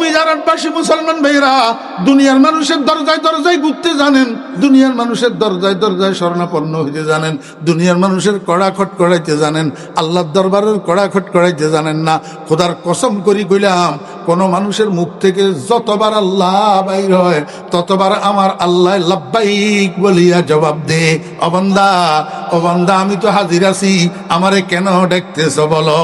মিজারাটবাসী মুসলমান ভাইরা, দুনিয়ার মানুষের দরজায় দরজায় ঘুরতে জানেন, দুনিয়ার মানুষের দরজায় দরজায় শরণাপন্ন হইতে জানেন, দুনিয়ার মানুষের কড়া খট করাইতে জানেন, আল্লাহর দরবারের কড়া খট করাইতে জানেন না। খোদার কসম করি কইলাম, কোন মানুষের মুখ থেকে যতবার আল্লাহ বাইর হয় ততবার আমার আল্লাহ লাব্বাইক বলিয়া জবাব দে, ও বান্দা, ও বান্দা, আমি তো হাজির আছি, আমারে কেন দেখতেছ বলো।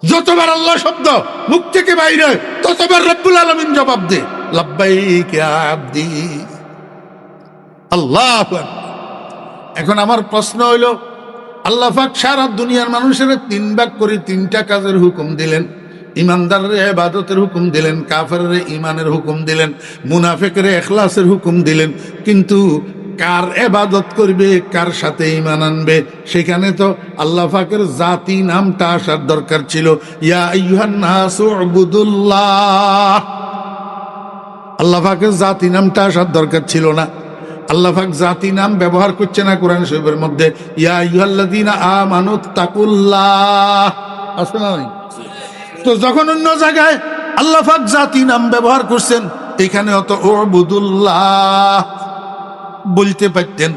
যতবার আল্লাহ শব্দ মুখ থেকে বাইরে হয় ততবার রব্বুল আলামিন জবাব দে, লাব্বাইক ইয়া আব্দি। আল্লাহু আকবার। এখন আমার প্রশ্ন হইল, আল্লাহ পাক সারা দুনিয়ার মানুষের 3 ভাগ করে 3টা কাজের হুকুম দিলেন। ইমানদারের ইবাদতের হুকুম দিলেন, কাফেরের ঈমানের হুকুম দিলেন, মুনাফিকের ইখলাসের হুকুম দিলেন, কিন্তু কার ইবাদত করবে, কার সাথে ঈমান আনবে, সেখানে তো আল্লাহ পাকের জাতি নামটা আসার দরকার ছিল। ইয়া আইয়ুহান নাসু উবুদুল্লাহ, আল্লাহ পাকের জাতি নামটা আসার দরকার ছিল না। আল্লাহ পাক জাতি নাম ব্যবহার করছে না কোরআন শরীফের মধ্যে। ইয়া আইয়ুহাল্লাযীনা আমানুত্তাকুল্লাহ, আছে না? তো যখন অন্য জায়গায় আল্লাহ পাক জাতি নাম ব্যবহার করছেন, এখানে অত উবুদুল্লাহ বলতে পারতেন।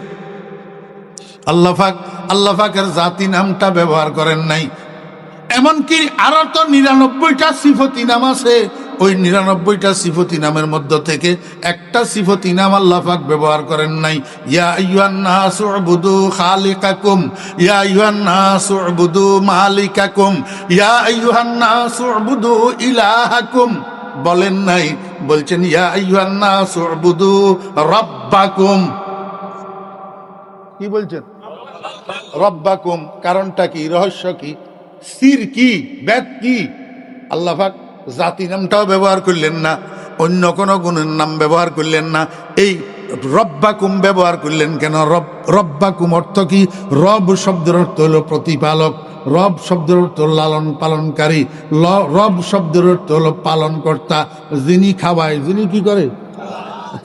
আল্লাহ পাকের জাতি নামটা ব্যবহার করেন নাই। এমনকি আরো তো 99টা সিফতি নাম আছে, ওই 99টা সিফতি নামের মধ্য থেকে একটা সিফতি নাম আল্লাহ পাক ব্যবহার করেন নাই। ইয়া আইয়ুহান নাসু উবুদু খালিকাকুম, ইয়া আইয়ুহান নাসু উবুদু মালিকাকুম, ইয়া আইয়ুহান নাসু উবুদু ইলাহাকুম বলেন নাই, বলছেন ইয়া আইয়ুহান নাসু উবুদু রাব্বাকুম। কি বলছেন? রব্বাকুম। কারণটা কি? রহস্য কি? সির কি? বেদ কি? আল্লাহ পাক জাতি নামটাও ব্যবহার করলেন না, অন্য কোনো গুণের নাম ব্যবহার করলেন না, এই রব্বাকুম ব্যবহার করলেন কেন? রব্বাকুম অর্থ কি? রব শব্দের অর্থ হলো প্রতিপালক, রব শব্দের অর্থ লালন পালনকারী, রব শব্দের অর্থ হলো পালন কর্তা, যিনি খাওয়ায়, যিনি কি করে?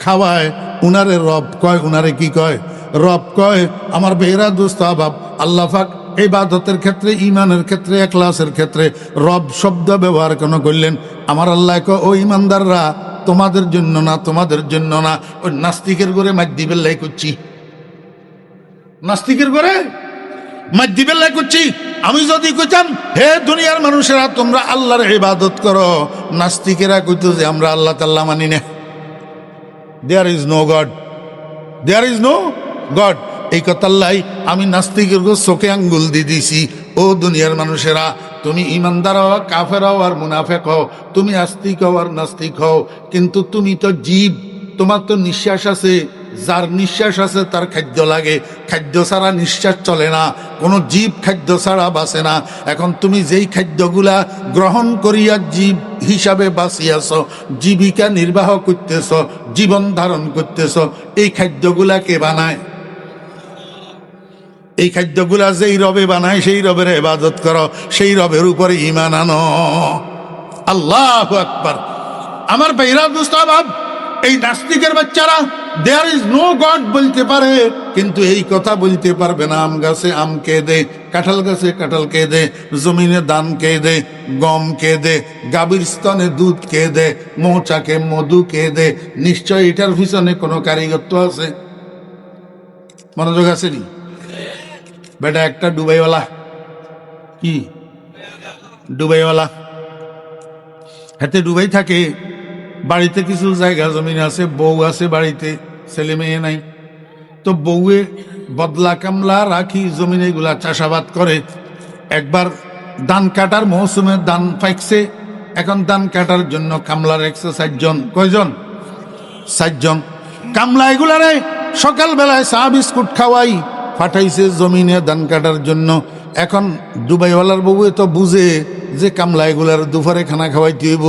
খাওয়ায়, উনারে রব কয়। উনারে কি কয়? রব কয়। আমার বেহরা দোস্ত আবাব, আল্লাহ পাক ইবাদতের ক্ষেত্রে, ঈমানের ক্ষেত্রে, ইখলাসের ক্ষেত্রে রব শব্দ ব্যবহার কেন করলেন? আমার আল্লাহ কয়, ও ঈমানদাররা, তোমাদের জন্য না, তোমাদের জন্য না, ওই নাস্তিকের ঘরে মাদ্দি বেল্লাই করছি, নাস্তিকের ঘরে মাদ্দি বেল্লাই করছি। আমি যদি কইতাম, হে দুনিয়ার মানুষেরা তোমরা আল্লাহর ইবাদত করো, নাস্তিকেরা কইতো যে আমরা আল্লাহ তাআলা মানি না, there is no god, there is no god. এই কথাল্লাই আমি নাস্তিকের চোখে আঙ্গুল দিয়ে দিছি। ও দুনিয়ার মানুষেরা, তুমি ইমানদার হও, কাফের হও আর মুনাফেক হও, তুমি আস্তিক হও আর নাস্তিক হও, কিন্তু তুমি তো জীব, তোমার তো নিঃশ্বাস আছে। যার নিঃশ্বাস আছে তার খাদ্য লাগে, খাদ্য ছাড়া নিঃশ্বাস চলে না, কোনো জীব খাদ্য ছাড়া বাঁচে না। এখন তুমি যেই খাদ্যগুলা গ্রহণ করিয়া জীব হিসাবে বাঁচিয়াছ, জীবিকা নির্বাহ করতেছ, জীবন ধারণ করতেছ, এই খাদ্যগুলা কে বানায়? এই খাদ্যগুলা যেই রবে বানায় সেই রবের ইবাদত করো, সেই রবের উপরে ঈমান আনো। আল্লাহু আকবার। আমার ভাইরা দুস্তাবাব, এই নাস্তিকের বাচ্চারা দেয়ার ইজ নো গড বলতে পারে, কিন্তু এই কথা বলতে পারবে না আম গাছে আম কে দে, কাঁঠাল গাছে কাঁঠাল কে দে, জমিনে ধান কে দে, গম কে দে, গাভীর স্তনে দুধ কে দে, মৌচাকে মধু কে দে। নিশ্চয় এটার পিছনে কোনো কারিগরত্ব আছে। মনোযোগ আছে নি? বেটা একটা ডুবাইওয়ালা, কি ডুবাইওয়ালা, হাতে ডুবাই থাকে, বাড়িতে কিছু জায়গা জমিন আছে, বউ আছে বাড়িতে, ছেলে মেয়ে নাই, তো বউয়ে বদলা কামলা রাখি জমিনে এগুলা চাষাবাদ করে। একবার ধান কাটার মৌসুমে ধান পাইছে, এখন ধান কাটার জন্য কামলা রাখছে 4 জন। কয়জন? 4 জন। কামলা এগুলারে সকালবেলায় চা বিস্কুট খাওয়াই পাঠাইছে জমিনে ধান কাটার জন্য। এখন ডুবাইওয়ালার বউয়ে তো বুঝে যে কামলা এগুলার দুপুরে খানা খাওয়াইতে হইব,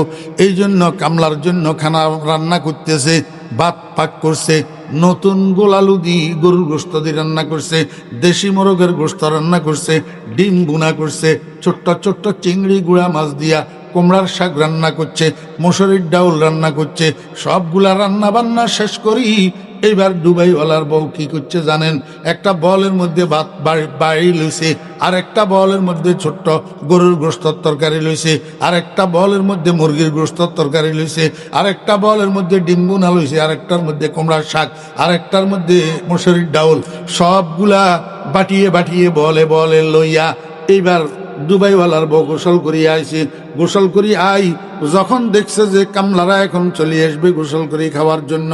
এই জন্য কামলার জন্য খানা রান্না করতেছে, ভাত পাক করছে, নতুন গোলালু দিয়ে গরুর গোস্ত দিয়ে রান্না করছে, দেশি মোরগের গোস্ত রান্না করছে, ডিম বুনা করছে, ছোট্ট ছোট্ট চিংড়ি গুঁড়া মাছ দিয়া কুমড়ার শাক রান্না করছে, মসুরির ডাউল রান্না করছে। সবগুলা রান্না বান্না শেষ করি এইবার দুবাইওয়ালার বউ কি করছে জানেন? একটা বলের মধ্যে ভাত বাড়ি লইছে, আর একটা বলের মধ্যে ছোট্ট গরুর গোশতের তরকারি লইছে, আর একটা বলের মধ্যে মুরগির গোশতের তরকারি লইছে, আর একটা বলের মধ্যে ডিম্বুনা লইছে, আর একটার মধ্যে কুমড়ার শাক, আর একটার মধ্যে মসুরির ডাউল, সবগুলা বাটিয়ে বাটিয়ে বলে বলে লইয়া এইবার দুবাইওয়ালার বউ গোসল করিয়া আইছে। গোসল করি আই যখন দেখছে যে কামলারা এখন চলে আসবে গোসল করি খাওয়ার জন্য,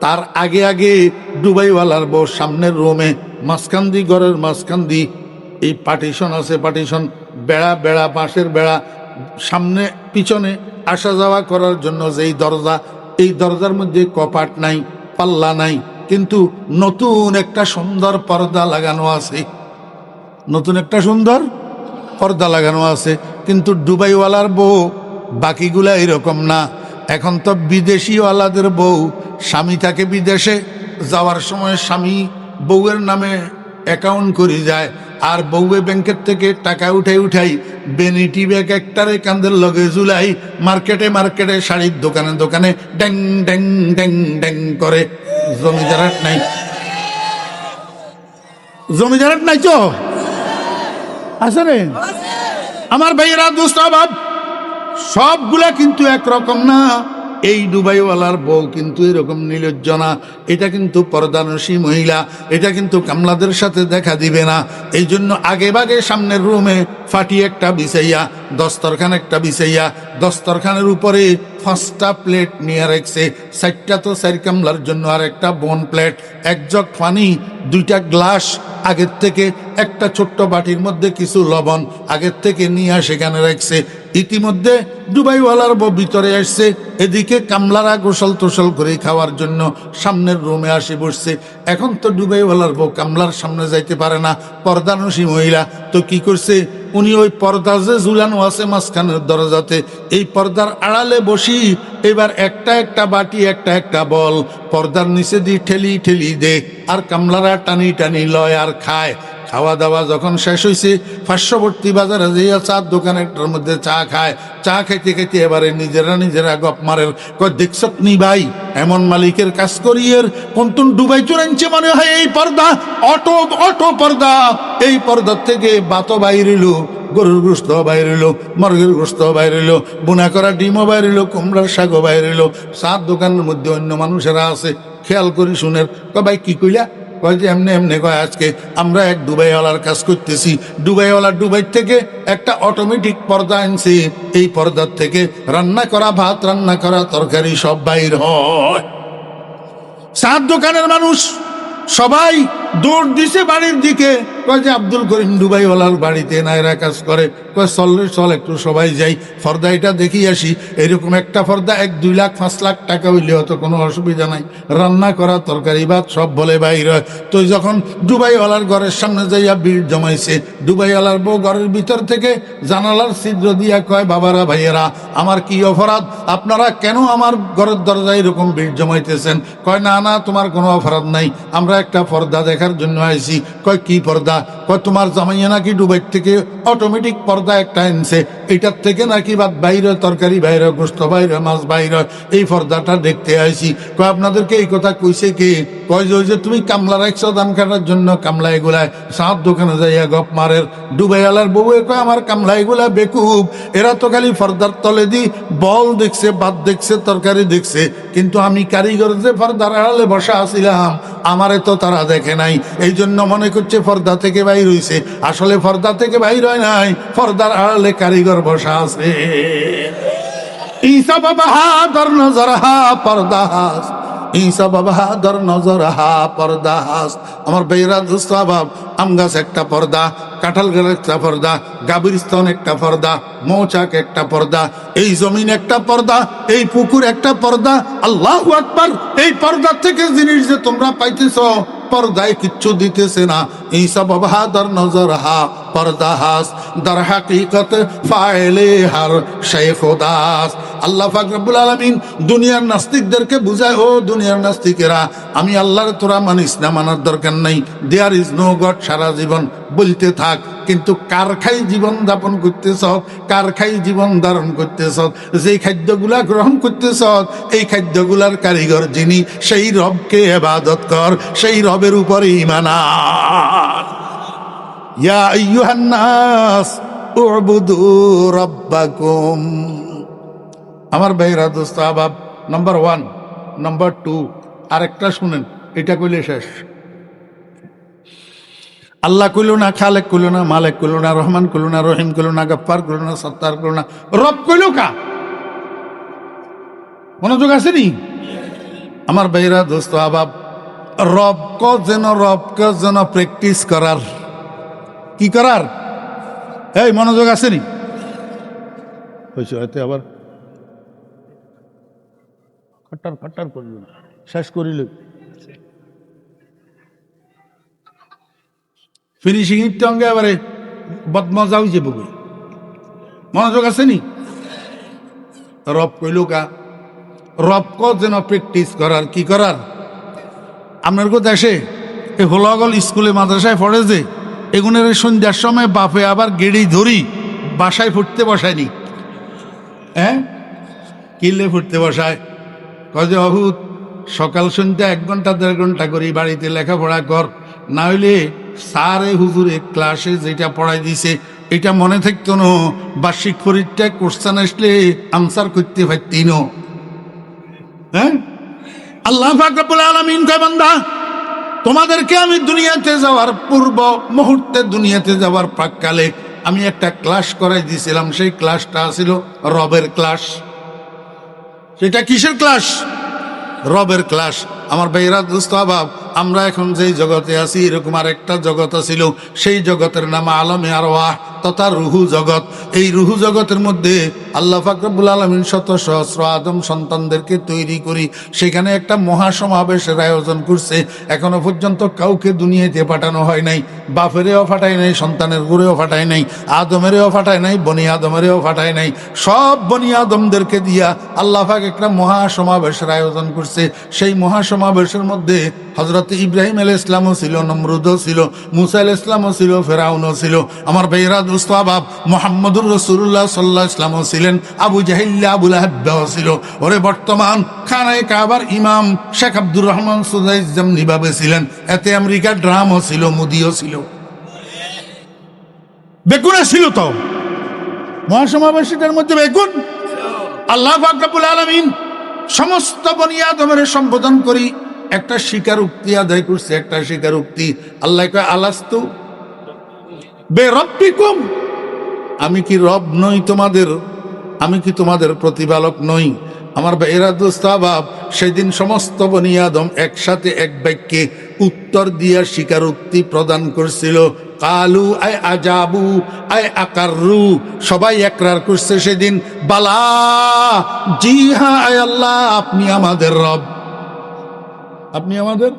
তার আগে আগে দুবাইওয়ালার বউ সামনের রুমে মাঝখান্দি, ঘরের মাঝখান্দি এই পার্টিশন আছে, পার্টিশন বেড়া বেড়া বাঁশের বেড়া, সামনে পিছনে আসা যাওয়া করার জন্য যেই দরজা, এই দরজার মধ্যে কপাট নাই, পাল্লা নাই, কিন্তু নতুন একটা সুন্দর পর্দা লাগানো আছে। নতুন একটা সুন্দর পর্দা লাগানো আছে। কিন্তু দুবাইওয়ালার বউ বাকিগুলা এরকম না। এখন তো বিদেশিওয়ালাদের বউ, স্বামী থাকে বিদেশে, যাওয়ার সময় স্বামী বউয়ের নামে অ্যাকাউন্ট করে যায়, আর বউয়ে ব্যাংকের থেকে টাকা উঠাই বেনিটি ব্যাগ একটারে কান্দের লগে ঝুলাই মার্কেটে মার্কেটে শাড়ির দোকানে দোকানে ড্যাং ড্যাং ড্যাং ড্যাং করে। জমিদারাট নাই, জমিদারাট নাই তো আছে রে আমার ভাইয়েরা, দোস্ত বাপ, সবগুলা কিন্তু একরকম না। এই দুবাইওয়ালার বউ কিন্তু এরকম নির্লজ্জ না, এটা কিন্তু পর্দানসী মহিলা, এটা কিন্তু কামলাদের সাথে দেখা দিবে না। এই জন্য আগে ভাগে সামনের রুমে ফাটি একটা বিছাইয়া, দস্তরখান একটা বিছাইয়া, দস্তরখানের উপরে 5টা প্লেট নিয়ে রাখছে। 4টা তো 4 কামলার জন্য, আর একটা বোন প্লেট, 1 জগ পানি, 2টা গ্লাস আগের থেকে, একটা ছোট্ট বাটির মধ্যে কিছু লবণ আগের থেকে নিয়ে সেখানে রাখছে। ইতিমধ্যে দুবাইওয়ালার বউ ভিতরে আসছে, এদিকে কামলারা গোসল টোসল করে খাওয়ার জন্য সামনের রুমে আসে বসছে। এখন তো দুবাইওয়ালার বউ কামলার সামনে যাইতে পারে না, পর্দানসী মহিলা। তো কি করছে উনি, ওই পর্দা যে ঝুলানো আছে মাঝখানের দরজাতে, এই পর্দার আড়ালে বসি এবার একটা একটা বাটি, একটা একটা বল পর্দার নিচে দিয়ে ঠেলি ঠেলি দে, আর কামলারা টানি টানি লয় আর খায়। খাওয়া দাওয়া যখন শেষ হয়েছে, পার্শ্ববর্তী বাজারে যেয়ে চার দোকানটার মধ্যে চা খায়। চা খাইতে খাইতে এবারে নিজেরা গপ মারের, কয় দেখছ নি ভাই, এমন মালিকের কাজ করিয়ের কোনতুন ডুবাই চোরাইছে মনে হয় এই পর্দা, অটো অটো পর্দা, এই পর্দার থেকে বাতো বাইরিল, গরুর গোশত বাইরিল, মুরগির গোশত বাইরিল, বোনা করা ডিমও বাইরিল, কুমড়ার শাকও বাইরিল। চার দোকানের মধ্যে অন্য মানুষেরা আছে, খেয়াল করি শুনের। কয় ভাই কি কইলা? কয় যে এমনি এমনি। কয় আজকে আমরা এক দুবাইওয়ালার কাজ করতেছি, দুবাইওয়ালা দুবাই থেকে একটা অটোমেটিক পর্দা আনছি, এই পর্দার থেকে রান্না করা ভাত, রান্না করা তরকারি সব বাইর হয়। 4 দোকানের মানুষ সবাই দৌড় দিছে বাড়ির দিকে। কয় যে আব্দুল করিম দুবাইওয়ালার বাড়িতে নায়রা কাজ করে। কয় চল একটু সবাই যাই, ফর্দা এটা দেখি আসি। এরকম একটা ফর্দা 1-2 লাখ 5 লাখ টাকা হইলে হয়তো কোনো অসুবিধা নাই, রান্না করা তরকারি ভাত সব বলে বাইর হয়। তো যখন দুবাইওয়ালার ঘরের সামনে যাইয়া ভিড় জমাইছে, দুবাইওয়ালার বউ ঘরের ভিতর থেকে জানালার ছিদ্র দিয়া কয়, বাবারা ভাইয়েরা, আমার কি অপরাধ? আপনারা কেন আমার ঘরের দরজায় এরকম ভিড় জমাইতেছেন? কয় না না, তোমার কোনো অপরাধ নাই, আমরা একটা পর্দা দেখার জন্য আইছি। কয় কি পর্দা? কয় তোমার জামাইয়া নাকি দুবাই থেকে অটোমেটিক পর্দা একটা আনছে, এটার থেকে নাকি ভাত বাইরে, তরকারি বাইরে, গোশত বাইরে, মাছ বাইরে, এই পর্দাটা দেখতে আইছি। কয় আপনাদেরকে এই কথা কইছে কে? কয় যে তুমি কামলা রাখছো ধান কাটার জন্য, কামলা এগুলায় সাত দোকানে যাইয়া গপ মারের। দুবাইওয়ালার বউয়ে কয় আমার কামলা এগুলা বেকুব, এরা তো খালি পর্দার তলে দি বল দেখছে, ভাত দেখছে, তরকারি দেখছে, কিন্তু আমি কারিগর যে পর্দার আড়ালে বসা আছিলাম আমারে তো তারা দেখে নাই, এই জন্য মনে করছে পর্দা থেকে বাইর হইছে। আসলে পর্দা থেকে বাইর হয় নাই, পর্দার আড়ালে কারিগর বসা আছে। ঈসা বাহাদুর নজর হা পর্দাহাস, ঈসা বাহাদুর নজর হা পর্দাহাস। আমার বেইরা দোস্ত বাব, আম গাছ একটা পর্দা, কাঁঠাল গাছ একটা পর্দা, গাবিরস্তান একটা পর্দা, মৌচাক একটা পর্দা, এই জমিন একটা পর্দা, এই পুকুর একটা পর্দা। আল্লাহু আকবার! এই পর্দা থেকে জিনিস যে তোমরা পাইতেছ, পর্দায় কিচ্ছু দিতেছে না। ঈসা বাহাদুর নজর হা পর্দাহাস, দার হাকিকত ফাইলে হার শেখ দাস। আল্লাহ পাক রব্বুল আলামিন দুনিয়ার নাস্তিকদেরকে বুঝায়, ও দুনিয়ার নাস্তিকেরা, আমি আল্লাহর তোরা মানিস না, মানার দরকার নাই, দেয়ার ইজ নো গড, সারা জীবন বলতে থাক, কিন্তু কার খাই জীবন যাপন করতেছ, কার খাই জীবন ধারণ করতেছ, যেই খাদ্যগুলা গ্রহণ করতেছ, এই খাদ্যগুলার কারিগর যিনি, সেই রবকে ইবাদত কর, সেই রবের উপরে ঈমান আন। ইয়া আইয়ুহান নাস উবুদু রাব্বাকুম। আমার ভাইরা, দোস্ত আহবাব, নাম্বার 1, নাম্বার 2, আরেকটা শুনেন, এটা কইলে শেষ। আল্লাহ কইল না, খালেক কইল না, মালেক কইল না, রহমান কইল না, রহিম কইল না, গফফার কইল না, সত্তার কইল না, রব কইল কা? মনোযোগ আছে নি আমার ভাইরা, দোস্ত আহবাব? রবকে যেন প্র্যাকটিস করার, কি করার? এই মনোযোগ আছে নি? হয়েছে হয়তো আবার খট্টার খট্টার করল, শেষ করিল, ফিনিশিং টঙ্গে এবারে বদমজা হয়েছে বুকে। মনোযোগ আছে নি? রব কইল কা? রবকে যেন প্র্যাকটিস করার, কি করার? আপনার দেশে এই হোলাগল স্কুলে মাদ্রাসায় পড়ে যে, এগুনের সন্ধ্যার সময় বাপে আবার গেড়ি ধরি বাসায় ফুটতে বসায়নি। হ্যাঁ, কিলে ফুটতে বসায়, কয়ে অভূত সকাল সন্ধ্যা 1 ঘন্টা 1.5 ঘন্টা করি বাড়িতে লেখাপড়া কর, না হইলে স্যারে হুজুরে ক্লাসে যেটা পড়াই দিছে এটা মনে থাকতো না, বার্ষিক পরীক্ষা কোশ্চেন আসলে আনসার করতে পারতি না। হ্যাঁ, আল্লাহ পাক রব্বুল আলামিন কয়, বান্দা, তোমাদেরকে আমি দুনিয়াতে যাওয়ার পূর্ব মুহূর্তে, দুনিয়াতে যাওয়ার প্রাককালে আমি একটা ক্লাস করাই দিয়েছিলাম। সেই ক্লাসটা ছিল রবের ক্লাস। সেটা কিসের ক্লাস? রবের ক্লাস। আমার ভাইরা, দোস্ত আহবাব, আমরা এখন যেই জগতে আছি, এরকম আরেকটা জগৎ ছিল, সেই জগতের নাম আলমে আরওয়াহ তথা রুহু জগৎ। এই রুহু জগতের মধ্যে আল্লাহ পাক রব্বুল আলামিন শত সহস্র আদম সন্তানদেরকে তৈরি করি সেখানে একটা মহাসমাবেশের আয়োজন করছে। এখনো পর্যন্ত কাউকে দুনিয়াতে পাঠানো হয় নাই, বাপেরেও ফাটায় নাই, সন্তানের গুড়েও ফাটায় নাই, আদমেরেও ফাটায় নাই, বনি আদমেরেও ফাটায় নাই, সব বনি আদমদেরকে দিয়া আল্লাহ পাক একটা মহাসমাবেশের আয়োজন করছে। সেই মহাসমাবেশের মধ্যে হযরত ইব্রাহিম আলাইহিস সালামও ছিল, নমরুদও ছিল, মুসা আলাইহিস সালামও ছিল, ফেরাউনও ছিল। আমার ভাইরা, দোস্ত আহবাব, মুহাম্মদুর রাসূলুল্লাহ সাল্লাল্লাহু আলাইহি ওয়াসাল্লামও ছিলেন, আবু জাহিল, আবু লাহাবও ছিল। ওরে বর্তমান খানায়ে কাবার ইমাম শেখ আব্দুর রহমান সুদাইস যেমনি ভাবে ছিলেন, এতে আমেরিকার ড্রামও ছিল, মুদিও ছিল, বেগুনও ছিল। তো মহাসমাবেশের মধ্যে বেগুন। আল্লাহ পাক রব্বুল আলামিন সমস্ত বনি আদমের সম্বোধন করি একটা স্বীকারোক্তি আদায় করছে, একটা স্বীকারোক্তি। আল্লাহ কয়, আলাস্তু বেরব্বিকুম, আমি কি রব নই তোমাদের? আমি কি তোমাদের প্রতিপালক নই? আমার ভাইয়েরা, দোস্ত আহবাব, সেদিন সমস্ত বনি আদম একসাথে এক বাক্যে উত্তর দিয়া স্বীকারোক্তি প্রদান করছিল। কালু আয় আজাবু আয় আকাররু, সবাই একরার করছে সেদিন, বালা, জি হ্যাঁ, আয় আল্লাহ, আপনি আমাদের রব, আপনি আমাদের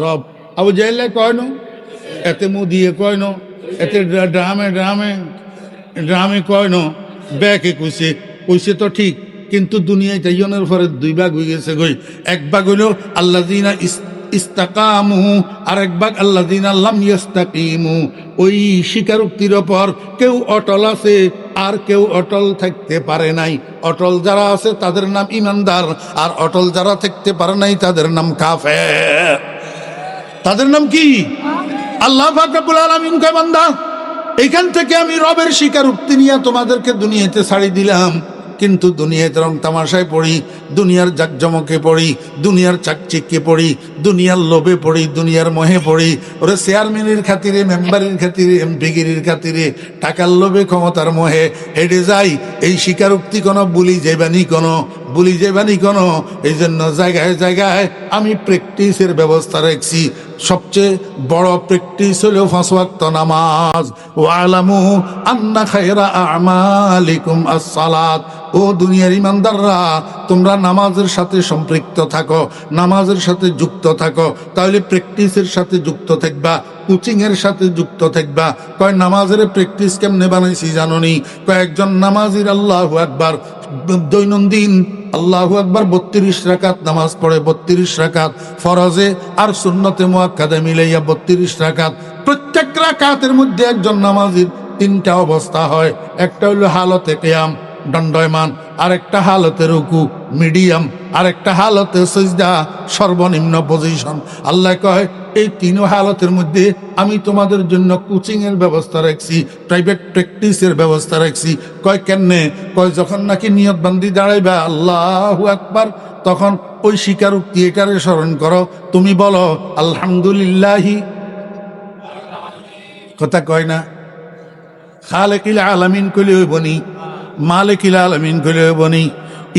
রব। আবু জাহেল কয় না, এতে মুখ দিয়ে কয় না, এতে ড্রামে ড্রামে ড্রামে কয় না, ব্যাকে কইছে, কইছে তো ঠিক, কিন্তু দুনিয়ায় তাইয়নের পরে 2 ভাগ হয়ে গেছে। এক ভাগ হইল আল্লাযিনা ইস্তাকামু, আর এক ভাগ আল্লাযিনা লাম ইস্তাকিমু। ওই স্বীকারোক্তির ওপর কেউ অটল আছে, আর কেউ অটল থাকতে পারে নাই। অটল যারা আছে তাদের নাম ইমানদার, আর অটল যারা থাকতে পারে নাই তাদের নাম কাফের। তাদের নাম কি? আল্লাহ পাক রব্বুল আলামিন কয়, বান্দা, এইখান থেকে আমি রবের স্বীকারোক্তি নিয়ে তোমাদেরকে দুনিয়াতে ছাড়ি দিলাম, কিন্তু দুনিয়াতে রং তামাশায় পড়ি, দুনিয়ার জাকজমকে পড়ি, দুনিয়ার চাকচিক্যে পড়ি, দুনিয়ার লোভে পড়ি, দুনিয়ার মোহে পড়ি। ওরে চেয়ারম্যানের খাতিরে, মেম্বারের খাতিরে, এমপিগিরির খাতিরে, টাকার লোভে, ক্ষমতার মোহে হেঁটে যাই। এই স্বীকারোক্তি কোনো বুলি যাইবানি, কোনো এই জন্য জায়গায় জায়গায় আমি প্র্যাকটিসের ব্যবস্থা রাখছি। সবচেয়ে বড় প্র্যাকটিস হলো 5 ওয়াক্ত নামাজ। ওয়ালামু আন্না খায়রা আমালিকুম as-সালাত। ও দুনিয়ার ইমানদাররা, তোমরা নামাজের সাথে সম্পৃক্ত থাকো, নামাজের সাথে যুক্ত থাকো, তাহলে প্র্যাকটিসের সাথে যুক্ত থাকবা, কোচিং এর সাথে যুক্ত থাকবা। কয় নামাজের প্র্যাকটিস কেমনে বানাইছি জানোনি? কয়েকজন নামাজির আল্লাহু আকবার দৈনন্দিন আল্লাহু আকবার 32 রাকাত নামাজ পড়ে, 32 রাকাত ফরজে আর সুন্নতে মুআক্কাদা মিলাইয়া 32 রাকাত। প্রত্যেক রাকাতের মধ্যে একজন নামাজীর 3টা অবস্থা হয়। একটা হলো হালতে কিয়াম দণ্ডায়মান, আরেকটা হালতে রুকু মিডিয়াম, আরেকটা হালতে সিজদা সর্বনিম্ন পজিশন। আল্লাহ কয় এই 3 হালতের মধ্যে আমি তোমাদের জন্য কোচিং এর ব্যবস্থা রাখছি, প্রাইভেট প্র্যাকটিসের ব্যবস্থা রাখছি। কয় কেমনে? কয় যখন নাকি নিয়ত বান্দি দাঁড়াইবা আল্লাহু আকবার, তখন ওই স্বীকারোক্তি এটারে স্মরণ করো। তুমি বলো আলহামদুলিল্লাহি, কথা কয় না, খালিকিল আলামিন কইলে হইবনি, মালিকিল আলামিন কইলে হইবনি,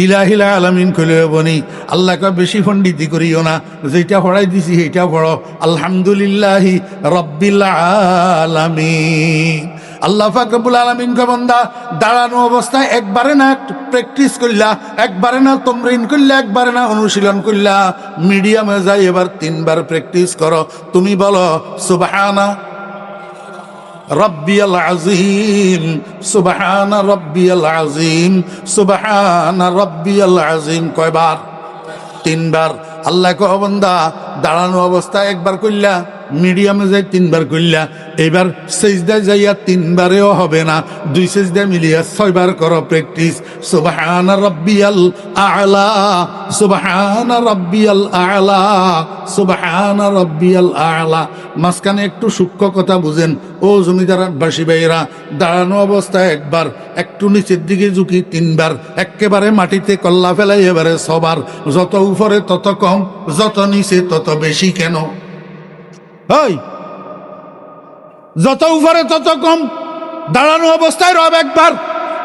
ইলাহিল আলামিন কইলে হইবনি। আল্লাহ কয় বেশি পণ্ডিতি করিও না, যেটা পড়াই দিছি সেইটা পড়ো, আলহামদুলিল্লাহি রাব্বিল আলামিন। আল্লাহ পাক রব্বুল আলামিন কয় বান্দা দাঁড়ানো অবস্থায় একবারে না প্র্যাকটিস করলা, একবারে না তমরিন করলা, একবারে না অনুশীলন করলা, মিডিয়ামে যাই এবার 3বার প্র্যাকটিস করো। তুমি বলো সুবহানা রব্বিয়াল আযীম, সুবহানা রব্বিয়াল আযীম, সুবহানা রব্বিয়াল আযীম। কয়বার? 3বার। আল্লাহ কয় বান্দা দাঁড়ানো অবস্থায় একবার কইলা, মিডিয়ামে যাই 3বার কইলা, এবার সিজদায় যাইয়া 3বারেও হবে না, 2 সিজদা মিলিয়া 6বার করো প্র্যাকটিস। সুবহানা রাব্বিয়াল আ'লা, সুবহানা রাব্বিয়াল আ'লা, সুবহানা রাব্বিয়াল আ'লা। মাঝখানে একটু সূক্ষ্ম কথা বুঝেন ও জমিদারবাসী ভাইরা, দাঁড়ানো অবস্থায় একবার, একটু নিচের দিকে ঝুঁকি 3বার, একেবারে মাটিতে কল্লা ফেলাই এবারে 6বার। যত উপরে তত কম, যত নিচে তত বেশি। কেন? যত উপরে তত কম। দাঁড়ানো অবস্থায় রব একবার,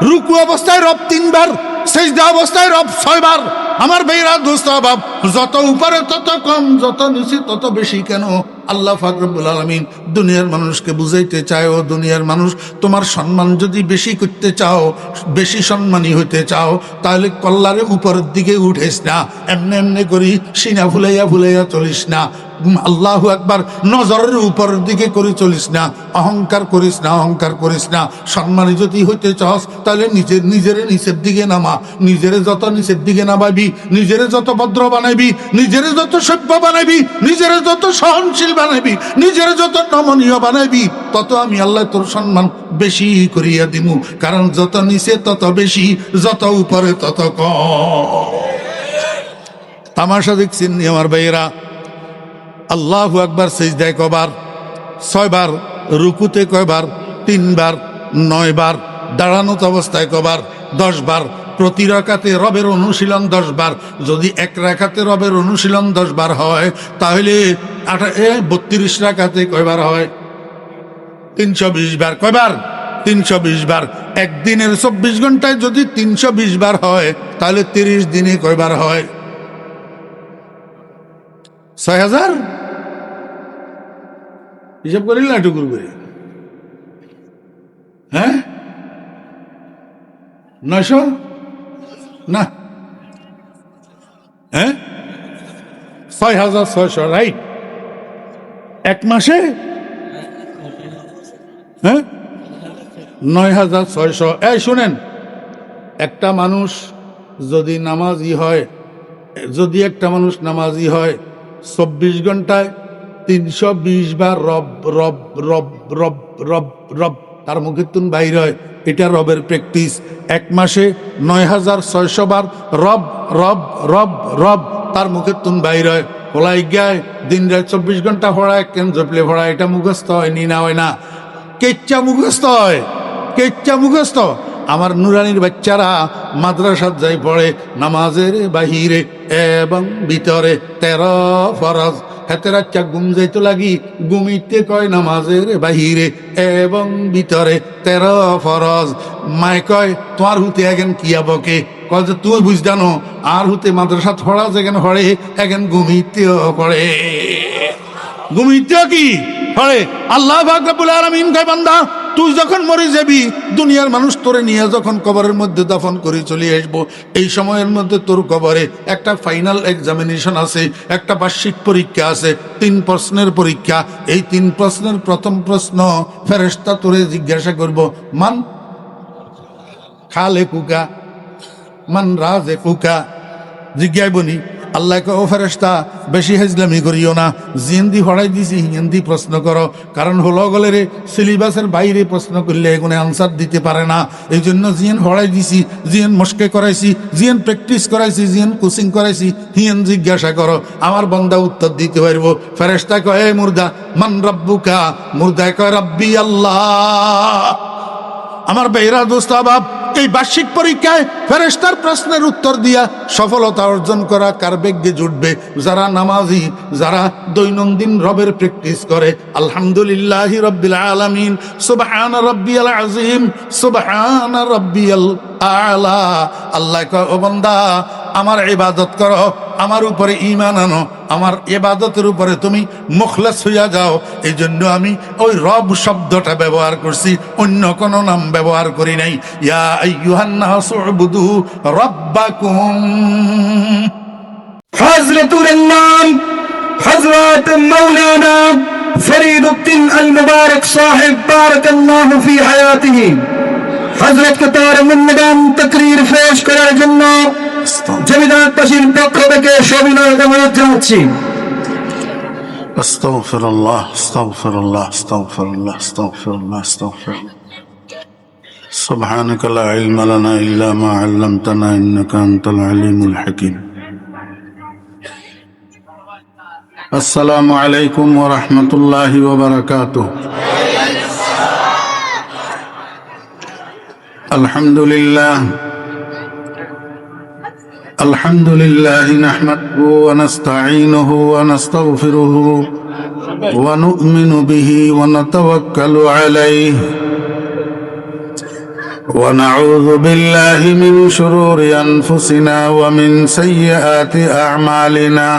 রুকু অবস্থায় রব 3বার, সিজদা অবস্থায় রব 6বার। আমার ভাইরা দোস্ত বাপ, যত উপরে তত কম, যত নিচে তত বেশি। কেন? আল্লাহ পাক রব্বুল আলামিন দুনিয়ার মানুষকে বুঝাইতে চায়, ও দুনিয়ার মানুষ তোমার সম্মান যদি বেশি করতে চাও, বেশি সম্মানী হইতে চাও, তাহলে কল্লারে উপরের দিকে উঠেস না, এমনি এমনি করি সিনা ফুলাইয়া ফুলাইয়া চলিস না। আল্লাহু আকবার নজরের উপরের দিকে করে চলিস না, অহংকার করিস না, অহংকার করিস না। সম্মানী যদি হইতে চাস তাহলে নিজেরে নিচের দিকে নামা। নিজেরে যত নিচের দিকে নামাবি, নিজেরে যত ভদ্র বানাবি, নিজেরে যত সভ্য বানাবি, নিজেরে যত সহনশীল বানাবি, নিজেরে যত নমনীয় বানাবি, তত আমি আল্লাহ তোর সম্মান বেশি করিয়া দিমু। কারণ যত নিচে তত বেশি, যত উপরে তত কম। তামাশা দেখছেন আমার ভাইয়েরা? আল্লাহু আকবার সিজদায় কয়বার? 6বার। রুকুতে কয়বার? 3বার। 9বার। দাঁড়ানো অবস্থায় কয়বার? 10বার। প্রতি রাকাতে রবের অনুশীলন 10বার। যদি এক রাকাতে রবের অনুশীলন 10বার হয়, তাহলে 32 রাকাতে কয়বার হয়? 320 বার। কয়বার? 320 বার। একদিনের 24 ঘন্টায় যদি 320 বার হয়, তাহলে 30 দিনে কয়বার হয়? 6000। হিসাব করিল না টুকুর করে? হ্যাঁ, 900 না, হ্যাঁ 6600। রাইট। এক মাসে 9600। এই শুনেন, একটা মানুষ যদি নামাজি হয়, যদি একটা মানুষ নামাজি হয়, 24 ঘন্টায় 320 বার রব রব রব রব রব রব তার মুখের তুন বাইর হয়, এটা রবের প্র্যাকটিস। এক মাসে 9600 বার রব রব রব রব তার মুখের তুন বাইর হয়। পলাই গায় দিন রাত 24 ঘন্টা পড়ায়, কেন জপলে পড়ায়, এটা মুখস্থ হয় নি? না হয় না? কেচ্চা মুখস্থ হয়, কেচ্চা মুখস্থ। আমার নুরানির বাচ্চারা মাদ্রাসাত যাই পড়ে, নামাজের বাহিরে এবং ভিতরে 13 ফরজ। হাতে রাচ্চা ঘুম যাইতো লাগি, ঘুমিতে কয় নামাজের বাহিরে এবং ভিতরে 13 ফরজ। মায় কয় তোমার হুতে এগেন কিয়া বকে? কয় যে তুই বুঝ জানো, আর হুতে মাদ্রাসাত পড়া যেখান পড়ে, এগেন ঘুমিতেও পড়ে, ঘুমিতেও কি পড়ে। আল্লাহ পাক রব্বুল আলামিন কয় বান্দা তুই যখন মরে যাবি, দুনিয়ার মানুষ তোরে নিয়ে যখন কবরের মধ্যে দাফন করে চলে আসবো, এই সময়ের মধ্যে তোর কবরে একটা ফাইনাল এক্সামিনেশন আছে, একটা বার্ষিক পরীক্ষা আছে, 3 প্রশ্নের পরীক্ষা। এই 3 প্রশ্নের প্রথম প্রশ্ন ফেরেশতা তোরে জিজ্ঞাসা করব, মান খালে কুকা, মান রাযিকুকা। জিজ্ঞাই বনি আল্লাহ ও ফেরেশতা বেশি হেজলামি করিও না, জিন্দি হড়াই দিছি হিন্দি প্রশ্ন করো, কারণ হলো গলে রে সিলেবাসের বাইরে প্রশ্ন করলে এগুলো আনসার দিতে পারে না, এই জন্য জিন হড়াই দিছি, জিন মস্কে করাইছি, জিন প্র্যাকটিস করাইছি, জিন কোচিং করাইছি, হিয়েন জিজ্ঞাসা করো, আমার বন্দা উত্তর দিতে পারব। ফেরেশতা কয় হে মুর্দা মান রব্বুকা, মুর্দা কয় রব্বি আল্লাহ। আমার বেহরা দোস্ত বাপ, এই বার্ষিক পরীক্ষায় ফেরেশতার প্রশ্নের উত্তর দিয়া সফলতা অর্জন করা কার ভাগ্যে জুটবে? যারা নামাজি, যারা দৈনন্দিন রবের প্র্যাকটিস করে। আলহামদুলিল্লাহি রাব্বিল আলামিন, সুবহানা রাব্বিয়াল আযীম, সুবহানা রাব্বিয়াল আলা। আল্লাহ কয় ও বান্দা আমার ইবাদত করো, আমার উপরে ঈমান আনো, আমার ইবাদতের উপরে তুমি মুখলেস হইয়া যাও। এই জন্য আমি ওই রব শব্দটা ব্যবহার করছি, অন্য কোন নাম ব্যবহার করি নাই। ইয়া আইয়ুহান নাসু উবুদু রাব্বাকুম। হযরতুল ইমাম হযরত মাওলানা ফরিদউদ্দিন আল মুবারক সাহেব বারাকাল্লাহু ফি হায়াতিহি হযরতকে তার মূল্যবান তাকরীর পেশ করার জন্য জমিদারবাসীর পক্ষ থেকে সবিনয় অনুরোধ জানাচ্ছি। আস্তাগফিরুল্লাহ, আস্তাগফিরুল্লাহ, আস্তাগফিরুল্লাহ, আস্তাগফিরুল্লাহ, আস্তাগফিরুল্লাহ। সুবহানাকা লা ইলমা লানা ইল্লা মা 'আল্লামতানা ইন্নাকা আনতাল আলিমুল হাকীম। আসসালামু আলাইকুম ওয়া রাহমাতুল্লাহি ওয়া বারাকাতুহু। আলহামদুলিল্লাহ الحمد لله نحمده ونستعينه ونستغفره ونؤمن به ونتوكل عليه ونعوذ بالله من شرور أنفسنا ومن سيئات أعمالنا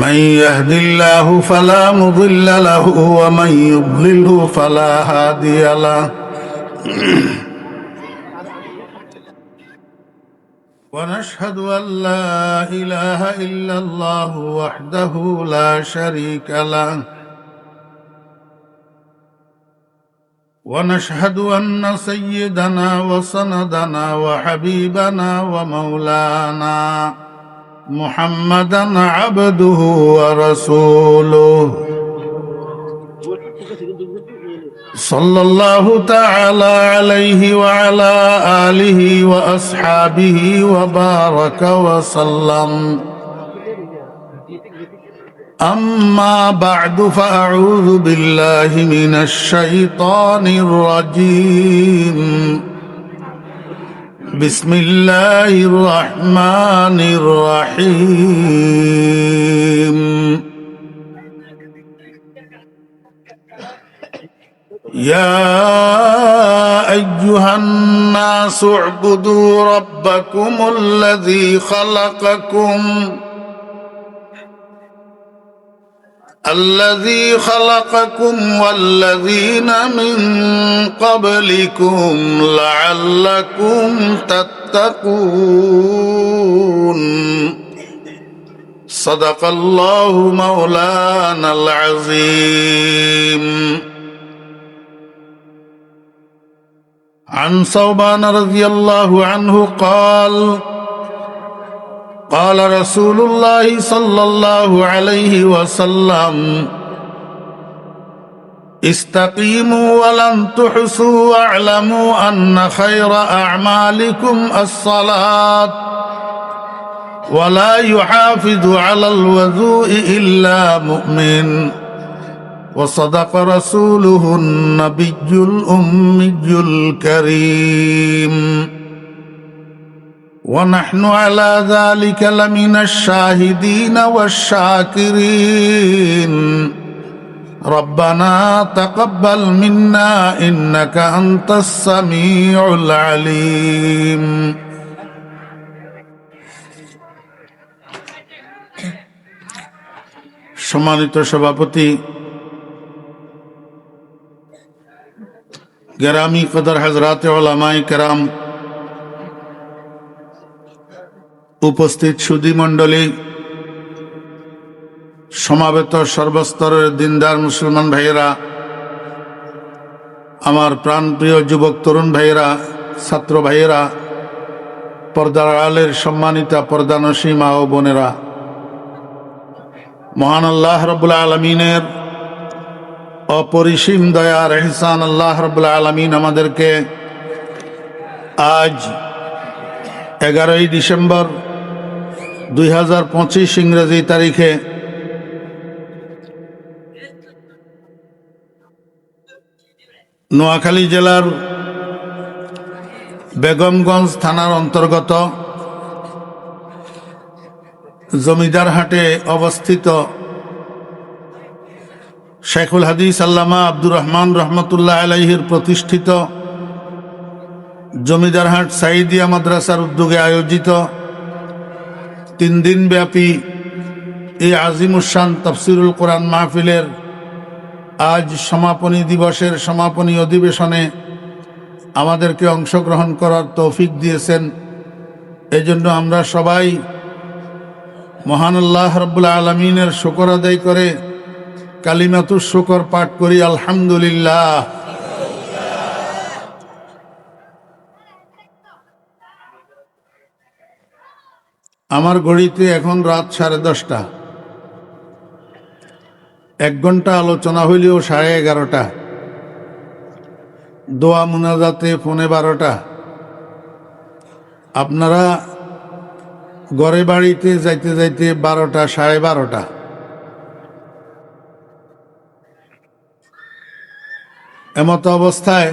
من يهد الله فلا مضل له ومن يضلله فلا هادي له ونشهد أن لا إله إلا الله وحده لا شريك له ونشهد أن سيدنا وسندنا وحبيبنا ومولانا محمدا عبده ورسوله صلى الله تعالى عليه وعلى آله وأصحابه وبارك وسلم. أما بعد فأعوذ بالله من الشيطان الرجيم. بسم الله الرحمن الرحيم. يا أيها الناس اعبدوا ربكم الذي خلقكم والذين من قبلكم لعلكم تتقون. صدق الله مولانا العظيم. عن ثوبان رضي الله عنه قال قال رسول الله صلى الله عليه وسلم استقيموا ولن تحصوا واعلموا أن خير أعمالكم الصلاة ولا يحافظ على الوضوء إلا مؤمن وصدق رسوله النبي الأمي الكريم ونحن على ذلك لمن الشاهدين والشاكرين. ربنا تقبل منا إنك أنت السميع العليم. সম্মানিত সভাপতি, গেরামি কদর হযরত উলামায়ে কেরাম, উপস্থিত সুধী মণ্ডলী, সমাবেত সর্বস্তরের দিনদার মুসলমান ভাইয়েরা, আমার প্রাণপ্রিয় যুবক তরুণ ভাইয়েরা, ছাত্র ভাইয়েরা, পর্দার আড়ালের সম্মানিতা পর্দানসী মা ও বোনেরা, মহান আল্লাহ রাব্বুল আলামিনের অপরিসীম দয়ার ইহসান আল্লাহ রাব্বুল আলামিন আমাদেরকে আজ 11ই ডিসেম্বর 2025 ইংরেজি তারিখে নোয়াখালী জেলার বেগমগঞ্জ থানার অন্তর্গত জমিদারহাটে অবস্থিত শেখুল হাদিস আল্লামা আব্দুর রহমান রহমতুল্লাহ আলাইহির প্রতিষ্ঠিত জমিদারহাট সাইদিয়া মাদ্রাসার উদ্যোগে আয়োজিত 3 দিন ব্যাপী এই আজিমুশান তাফসিরুল কোরআন মাহফিলের আজ সমাপনী দিবসের সমাপনী অধিবেশনে আমাদেরকে অংশগ্রহণ করার তৌফিক দিয়েছেন। এজন্য আমরা সবাই মহান আল্লাহ রাব্বুল আলামিনের শুকর আদায় করে কালিমাতুশ শুকর পাঠ করি, আলহামদুলিল্লাহ। আমার ঘড়িতে এখন রাত 10:30। 1 ঘন্টা আলোচনা হইলেও 11:30, দোয়া মুনাজাতে 12:15। আপনারা ঘরে বাড়িতে যাইতে যাইতে 12টা 12:30। এমত অবস্থায়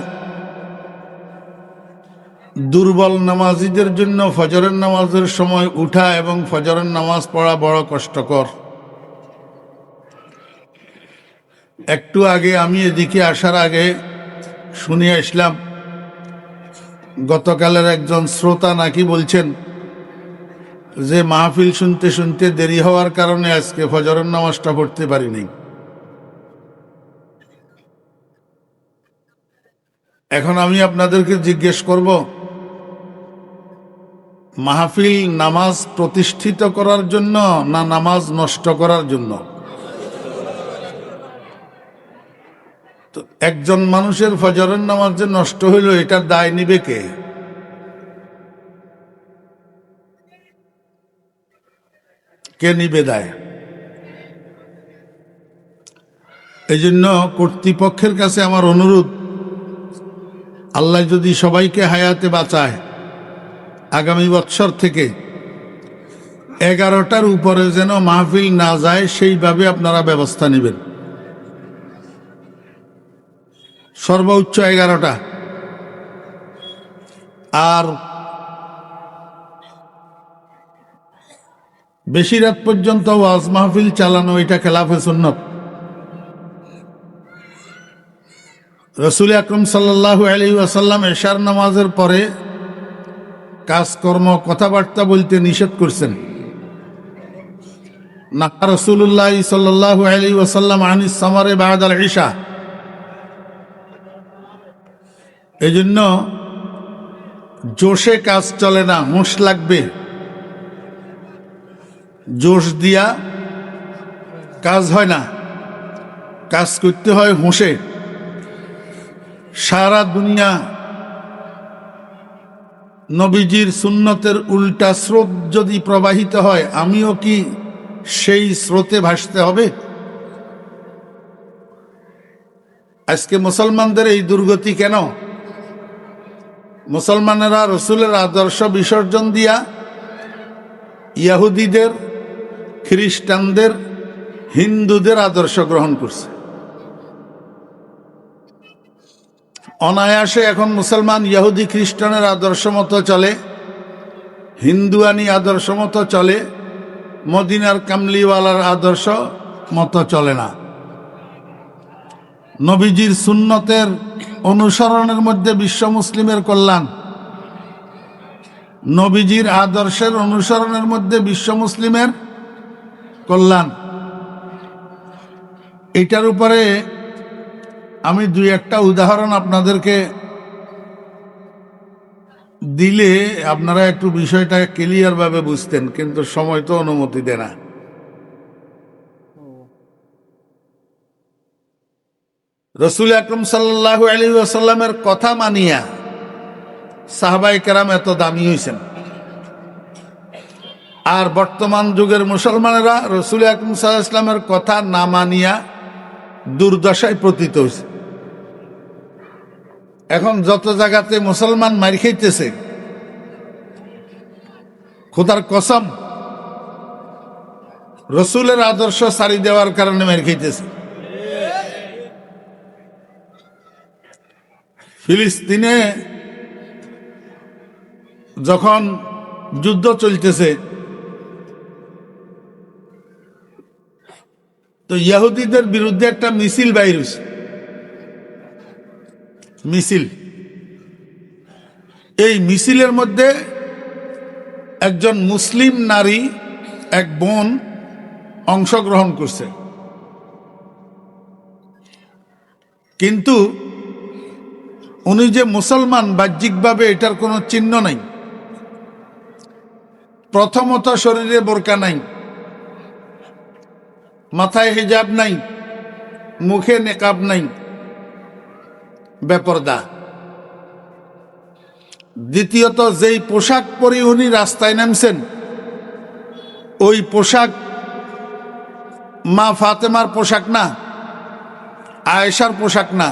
দুর্বল নামাজিদের জন্য ফজরের নামাজের সময় উঠা এবং ফজরের নামাজ পড়া বড় কষ্টকর। একটু আগে আমি এদিকে আসার আগে শুনে আসলাম, গতকালের একজন শ্রোতা নাকি বলছেন যে মাহফিল শুনতে শুনতে দেরি হওয়ার কারণে আজকে ফজরের নামাজটা পড়তে পারিনি। এখন আমি আপনাদেরকে জিজ্ঞেস করব, মাহফিল নামাজ প্রতিষ্ঠিত করার জন্য না নামাজ নষ্ট করার জন্য? তো একজন মানুষের ফজরের নামাজ যে নষ্ট হইল, এটার দায় নিবে কে? কে নিবে দায়? এই জন্য কর্তৃপক্ষের কাছে আমার অনুরোধ, আল্লাহ যদি সবাইকে হায়াতে বাঁচায়, আগামী বছর থেকে 11টার উপরে যেন মাহফিল না যায় সেইভাবে আপনারা ব্যবস্থা নেবেন। সর্বোচ্চ 11টা। আর বেশি রাত পর্যন্ত ওয়াজ মাহফিল চালানো এটা খেলাফে সুন্নত। রাসূল আকরাম সাল্লাল্লাহু আলাইহি ওয়াসাল্লাম এশার নামাজের পরে কাজকর্ম কথাবার্তা বলতে নিষেধ করছেন। না রাসূলুল্লাহ সাল্লাল্লাহু আলাইহি ওয়াসাল্লাম আনিস সামারে বাদাল ইশা। এজন্য জোশে কাজ চলে না, হুঁশ লাগবে। জোশ দিয়া কাজ হয় না, কাজ করতে হয় হুঁশে। সারা দুনিয়া নবীজির সুন্নতের উল্টা স্রোত যদি প্রবাহিত হয়, আমিও কি সেই স্রোতে ভাসতে হবে? আজকে মুসলমানদের এই দুর্গতি কেন? মুসলমানেরা রসুলের আদর্শ বিসর্জন দিয়া ইহুদিদের, খ্রিস্টানদের, হিন্দুদের আদর্শ গ্রহণ করছে। অনায়াসে এখন মুসলমান ইহুদি খ্রিস্টানের আদর্শ মতো চলে, হিন্দুয়ানি আদর্শ মতো চলে, মদিনার কামলিওয়ালার আদর্শ মতো চলে না। নবীজির সুন্নতের অনুসরণের মধ্যে বিশ্ব মুসলিমের কল্যাণ, নবীজির আদর্শের অনুসরণের মধ্যে বিশ্ব মুসলিমের কল্যাণ। এটার উপরে আমি 2-1টা উদাহরণ আপনাদেরকে দিলে আপনারা একটু বিষয়টা ক্লিয়ার ভাবে বুঝতেন, কিন্তু সময় তো অনুমতি দেয় না। রাসূল আকরাম সাল্লাল্লাহু আলাইহি ওয়াসাল্লামের কথা মানিয়া সাহাবায়ে কেরাম এত দামি হয়েছেন। আর বর্তমান যুগের মুসলমানেরা রসুল আকরাম সাল্লাল্লাহু আলাইহি ওয়াসাল্লামের কথা না মানিয়া দুর্দশায় পতিত হয়েছে। এখন যত জায়গাতে মুসলমান মার খাইতেছে, খোদার কসম রসুলের আদর্শ সারি দেওয়ার কারণে মার খাইতেছে। ফিলিস্তিনে যখন যুদ্ধ চলতেছে, তো ইহুদিদের বিরুদ্ধে একটা মিছিল বাইর হইছে। মিছিল, এই মিছিলের মধ্যে একজন মুসলিম নারী, এক বোন অংশগ্রহণ করছে, কিন্তু উনি যে মুসলমান বাহ্যিকভাবে এটার কোনো চিহ্ন নাই। প্রথমত শরীরে বোরকা নাই, মাথায় হিজাব নাই, মুখে নেকাব নাই, বেপরদা। দ্বিতীয়ত যেই পোশাক পরে উনি রাস্তায় নামছেন, ওই পোশাক মা ফাতেমার পোশাক না, আয়েশার পোশাক না,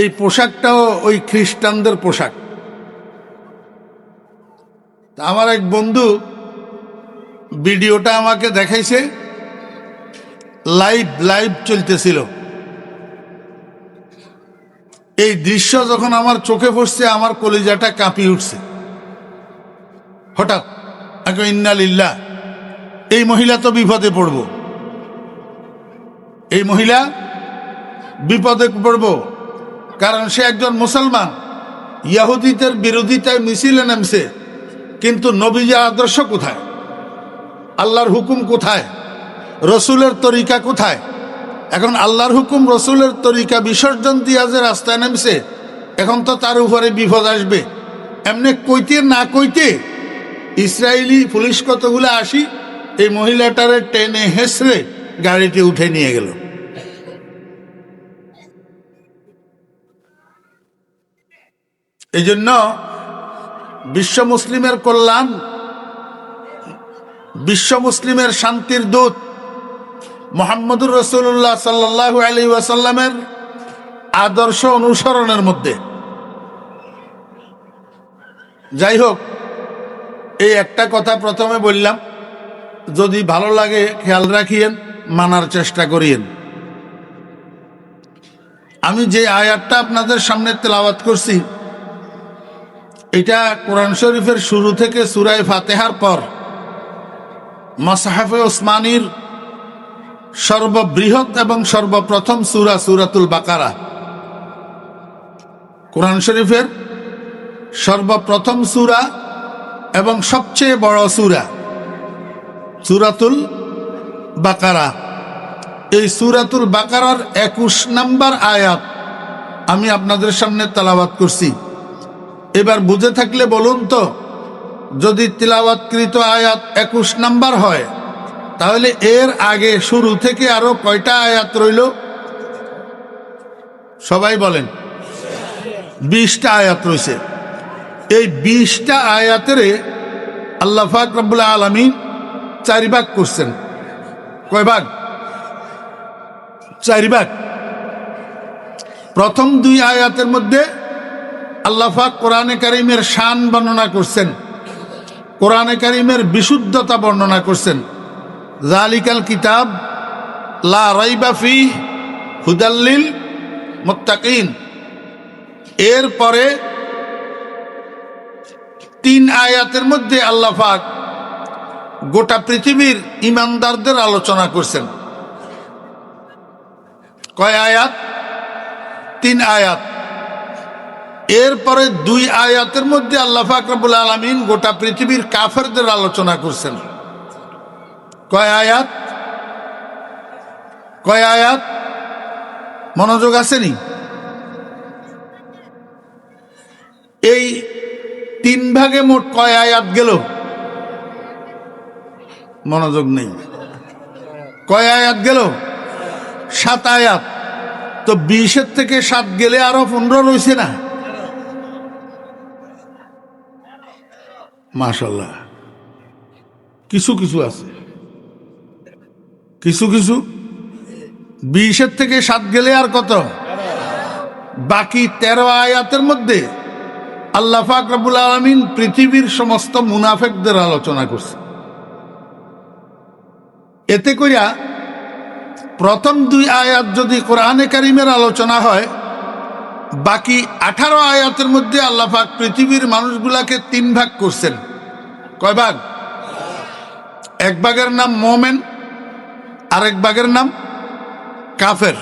এই পোশাকটাও ওই খ্রিস্টানদের পোশাক। আমার এক বন্ধু ভিডিওটা আমাকে দেখাইছে, লাইভ চলতেছিল। এই দৃশ্য যখন আমার চোখে পড়ছে, আমার কলিজাটা কাঁপিয়ে উঠছে। হঠাৎ ইন্না লিল্লাহ, এই মহিলা তো বিপদে পড়ব, এই মহিলা বিপদে পড়ব, কারণ সে একজন মুসলমান, ইহুদিদের বিরোধিতায় মিছিলে নামছে, কিন্তু নবীজির আদর্শ কোথায়, আল্লাহর হুকুম কোথায়, রসুলের তরিকা কোথায়? এখন আল্লাহর হুকুম রসুলের তরিকা বিসর্জন দিয়া যে রাস্তায় নামছে, এখন তো তার উপরে বিপদ আসবে। এমনি কইতে না কইতে ইসরায়েলি পুলিশ কতগুলো আসি এই মহিলাটারে টেনে হেসড়ে গাড়িতে উঠে নিয়ে গেল। এই জন্য বিশ্ব মুসলিমের কল্যাণ, বিশ্ব মুসলিমের শান্তির দূত মুহাম্মদুর রাসূলুল্লাহ সাল্লাল্লাহু আলাইহি ওয়াসাল্লামের আদর্শ অনুসরণের মধ্যে। যাই হোক, এই একটা কথা প্রথমে বললাম, যদি ভালো লাগে খেয়াল রাখিয়েন, মানার চেষ্টা করিয়েন। আমি যে আয়াতটা আপনাদের সামনে তেলাওয়াত করছি, এটা কোরআন শরীফের শুরু থেকে সূরা ফাতিহার পর মুসহাফে ওসমানীর সর্ববৃহৎ এবং সর্বপ্রথম সূরা, সূরাতুল বাকারা। কোরআন শরীফের সর্বপ্রথম সূরা এবং সবচেয়ে বড় সূরা, সূরাতুল বাকারা। এই সূরাতুল বাকারার 21 নম্বর আয়াত আমি আপনাদের সামনে তেলাওয়াত করছি। এবার বুঝে থাকলে বলুন তো, যদি তিলাওয়াতকৃত আয়াত 21 নম্বর হয়, তাহলে এর আগে শুরু থেকে আরো কয়টা আয়াত রইল? সবাই বলেন। 20টা আয়াত রয়েছে। এই 20টা আয়াতের আল্লাহ পাক রব্বুল আলামিন 4 ভাগ করছেন। কয় ভাগ? 4 ভাগ। প্রথম 2 আয়াতের মধ্যে আল্লাহ পাক কোরআনে কারীমের শান বর্ণনা করছেন, কোরআনে কারীমের বিশুদ্ধতা বর্ণনা করছেন। যালিকাল কিতাব লা রাইবা ফিহি হুদাল লিল মুত্তাকিন। এরপরে 3 আয়াতের মধ্যে আল্লাহ পাক গোটা পৃথিবীর ঈমানদারদের আলোচনা করছেন। কয় আয়াত? 3 আয়াত। এরপরে 2 আয়াতের মধ্যে আল্লাহ পাক রব্বুল আলামিন গোটা পৃথিবীর কাফেরদের আলোচনা করছেন। কয় আয়াত? কয় আয়াত? মনোযোগ আসেনি? এই 3 ভাগে মোট কয় আয়াত গেল? মনোযোগ নেই। কয় আয়াত গেল? 7 আয়াত। তো 20-এর থেকে 7 গেলে আরো 15 রয়েছে না? মাশাআল্লাহ। কিছু কিছু আছে, কিছু কিছু 20 থেকে 7 গেলে আর কত, বাকি 13 আয়াতের মধ্যে আল্লাহ পাক রব্বুল আলামিন পৃথিবীর সমস্ত মুনাফিকদের আলোচনা করছে। এতে কইরা প্রথম 2 আয়াত যদি কোরআনে কারীমের আলোচনা হয়, বাকি 18 আয়াতের মধ্যে আল্লাহ পাক পৃথিবীর মানুষগুলাকে 3 ভাগ করছেন। কয় ভাগ? এক ভাগের নাম মোমেন, আরেক ভাগের নাম কাফের।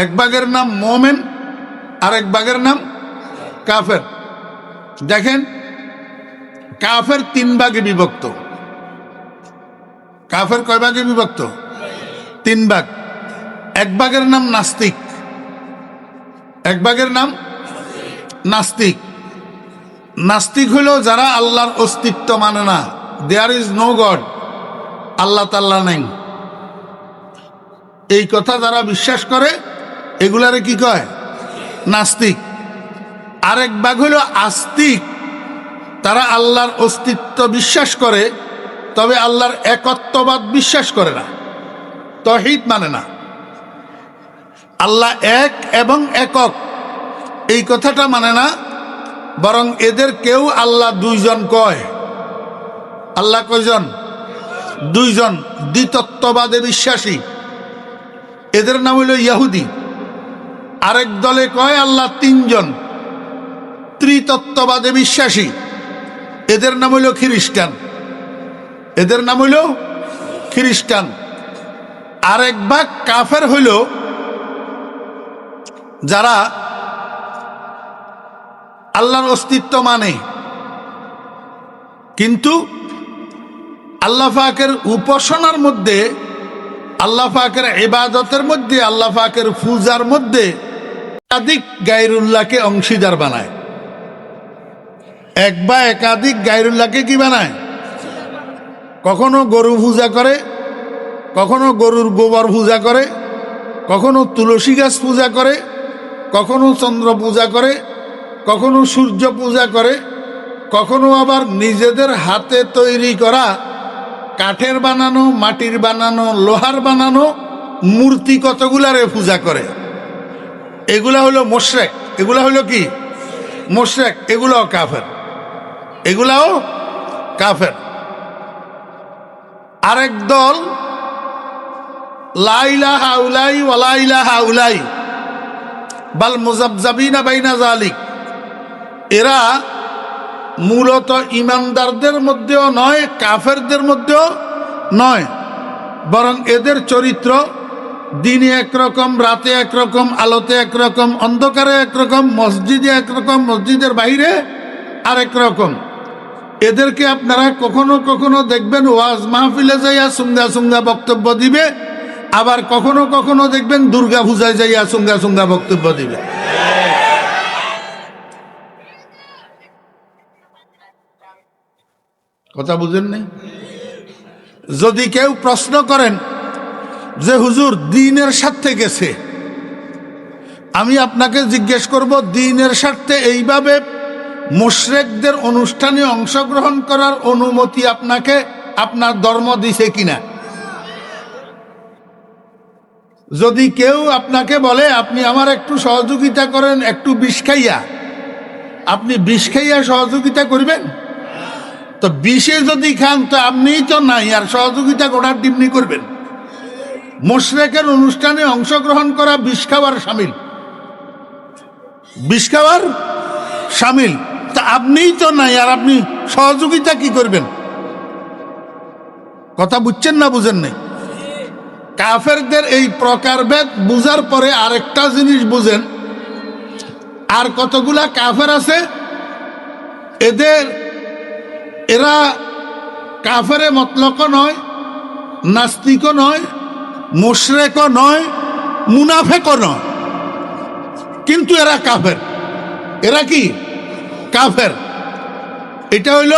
এক ভাগের নাম মোমেন, আরেক ভাগের নাম কাফের। দেখেন, কাফের 3 ভাগে বিভক্ত। কাফের কয় ভাগে বিভক্ত? 3 ভাগ। এক ভাগের নাম নাস্তিক, এক ভাগের নাম নাস্তিক। নাস্তিক হলো যারা আল্লাহর অস্তিত্ব মানে না, দেয়ার ইজ নো গড, আল্লাহ তাআলা নাই, এই কথা যারা বিশ্বাস করে এগুলারে কি কয়? নাস্তিক। আরেক ভাগ হলো আস্তিক, তারা আল্লাহর অস্তিত্ব বিশ্বাস করে, তবে আল্লাহর একত্ববাদ বিশ্বাস করে না, তাওহীদ মানে না। আল্লাহ এক এবং একক এই কথাটা মানে না, বরং এদের কেউ আল্লাহ 2 জন কয়। আল্লাহ কয়জন? 2 জন। দ্বিতত্ত্ববাদে বিশ্বাসী, এদের নাম হইল ইহুদি। আরেক দলে কয় আল্লাহ 3 জন, ত্রিতত্ত্ববাদে বিশ্বাসী, এদের নাম হইল খ্রিস্টান। এদের নাম হইল খ্রিস্টান। আরেক ভাগ কাফের হইল যারা আল্লাহর অস্তিত্ব মানে, কিন্তু আল্লাহ পাকের উপাসনার মধ্যে, আল্লাহ পাকের ইবাদতের মধ্যে, আল্লাহ পাকের পূজার মধ্যে একাধিক গায়রুল্লাহকে অংশীদার বানায়। এক বা একাধিক গায়রুল্লাহকে কি বানায়? কখনো গরু পূজা করে, কখনো গরুর গোবর পূজা করে, কখনো তুলসী গাছ পূজা করে, কখনো চন্দ্র পূজা করে, কখনো সূর্য পূজা করে, কখনো আবার নিজেদের হাতে তৈরি করা কাঠের বানানো, মাটির বানানো, লোহার বানানো মূর্তি কতগুলারে পূজা করে। এগুলা হলো মুশরিক। এগুলা হলো কি? মুশরিক। এগুলাও কাফের, এগুলাও কাফের। আরেক দল লা ইলাহা উলাই ওয়া লা ইলাহা উলাই বাল মুযাবযাবিনা বাইনা যালিক, এরা মূলত ইমানদারদের মধ্যেও নয়, কাফেরদের মধ্যেও নয়, বরং এদের চরিত্র দিনে একরকম, রাতে একরকম, আলোতে একরকম, অন্ধকারে একরকম, মসজিদে একরকম, মসজিদের বাইরে আরেক রকম। এদেরকে আপনারা কখনো কখনো দেখবেন ওয়াজ মাহফিলে যাইয়া সুঙ্গা সুঙ্গা বক্তব্য দিবে, আবার কখনো কখনো দেখবেন দুর্গা পূজায় যাইয়া সুঙ্গা সুঙ্গা বক্তব্য দিবে। কথা বুঝেন নাই? যদি কেউ প্রশ্ন করেন যে হুজুর দ্বীনের স্বার্থে গেছে, আমি আপনাকে জিজ্ঞেস করব, দ্বীনের স্বার্থে এইভাবে মুশরিকদের অনুষ্ঠানে অংশগ্রহণ করার অনুমতি আপনাকে আপনার ধর্ম দিছে কিনা? যদি কেউ আপনাকে বলে আপনি আমার একটু সহযোগিতা করেন, একটু বিষ খাইয়া, আপনি বিষ খাইয়া সহযোগিতা করবেন? তো বিষে যদি খান তো আপনিই তো নাই, আর সহযোগিতা গোড়ার ডিমনি করবেন। মুশরিকের অনুষ্ঠানে অংশগ্রহণ করা বিষ খাওয়ার শামিল, বিষ খাওয়ার শামিল। তা আপনিই তো নাই, আর আপনি সহযোগিতা কি করবেন? কথা বুঝছেন না বুঝেন নাই? কাফেরদের এই প্রকারভেদ বুঝার পরে আরেকটা জিনিস বুঝেন, আর কতগুলা কাফের আছে এরা কাফেরে মতলকও নয়, নাস্তিকও নয়, মুশরিকও নয়, মুনাফিকও নয়, কিন্তু এরা কাফের। এরা কি? কাফের। এটা হইল,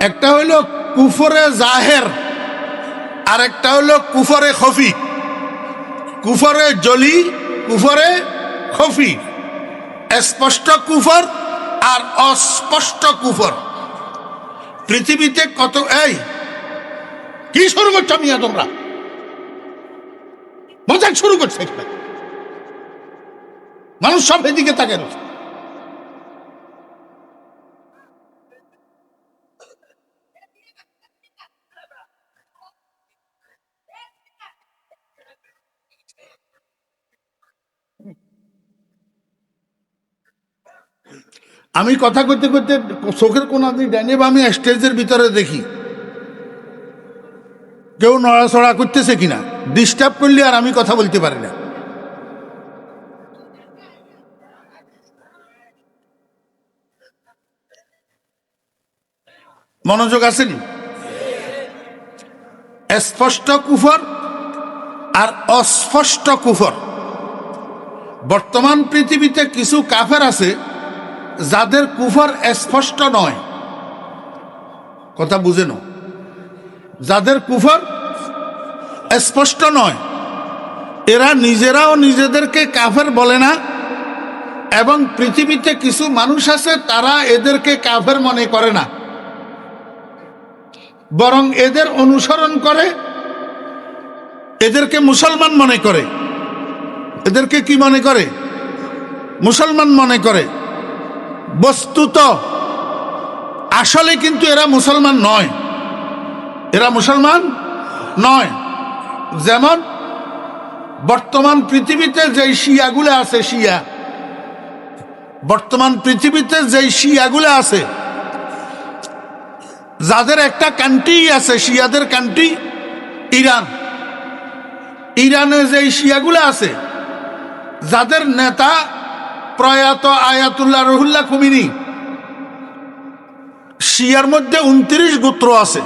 একটা হইল কুফরে জাহের, আর একটা হইল কুফরে খফি। কুফরে জলি, কুফরে খফি। স্পষ্ট কুফর আর অস্পষ্ট কুফর, পৃথিবীতে কত এই কি শুরু করছো মিয়া তোমরা মজাক শুরু করছে এখানে মানুষ সব এদিকে তাকে আমি কথা করতে করতে চোখের কোন ডাইনে বা আমি স্টেজের ভিতরে দেখি কেউ নড়াচড়া করতেছে কিনা ডিস্টার্ব করলে আর আমি কথা বলতে পারি না মনোযোগ আসেনি স্পষ্ট কুফর আর অস্পষ্ট কুফর বর্তমান পৃথিবীতে কিছু কাফের আছে যাদের কুফর স্পষ্ট নয় কথা বুঝে নাও যাদের কুফর স্পষ্ট নয় এরা নিজেরাও নিজেদেরকে কাফের বলে না এবং পৃথিবীতে কিছু মানুষ আছে তারা এদেরকে কাফের মনে করে না বরং এদের অনুসরণ করে এদেরকে মুসলমান মনে করে এদেরকে কি মনে করে মুসলমান মনে করে বস্তুত আসলে কিন্তু এরা মুসলমান নয় এরা মুসলমান নয় যেমন বর্তমান পৃথিবীতে যে শিয়াগুলো আছে শিয়া বর্তমান পৃথিবীতে যে শিয়াগুলো আছে যাদের একটা কান্ট্রি আছে শিয়াদের কান্ট্রি ইরান ইরানে যে শিয়াগুলো আছে যাদের নেতা প্রয়াত আয়াতুল্লাহ রুহুল্লাহ খুমিনি শিয়ার মধ্যে 29 গোত্র আছে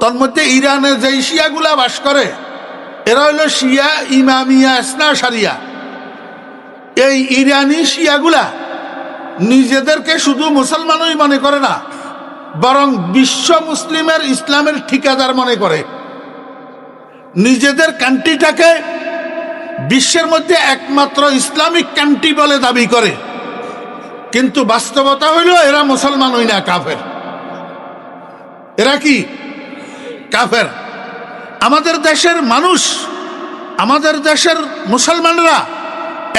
তার মধ্যে ইরানে যে শিয়াগুলা বাস করে এরা হলো শিয়া ইমামিয়া ইসনা সারিয়া এই ইরানি শিয়াগুলা নিজেদেরকে শুধু মুসলমানই মনে করে না বরং বিশ্ব মুসলিমের ইসলামের ঠিকাদার মনে করে নিজেদের কান্ট্রিটাকে বিশ্বের মধ্যে একমাত্র ইসলামিক কান্ট্রি বলে দাবি করে কিন্তু বাস্তবতা হইল এরা মুসলমান হই না কাফের এরা কি কাফের আমাদের দেশের মানুষ আমাদের দেশের মুসলমানরা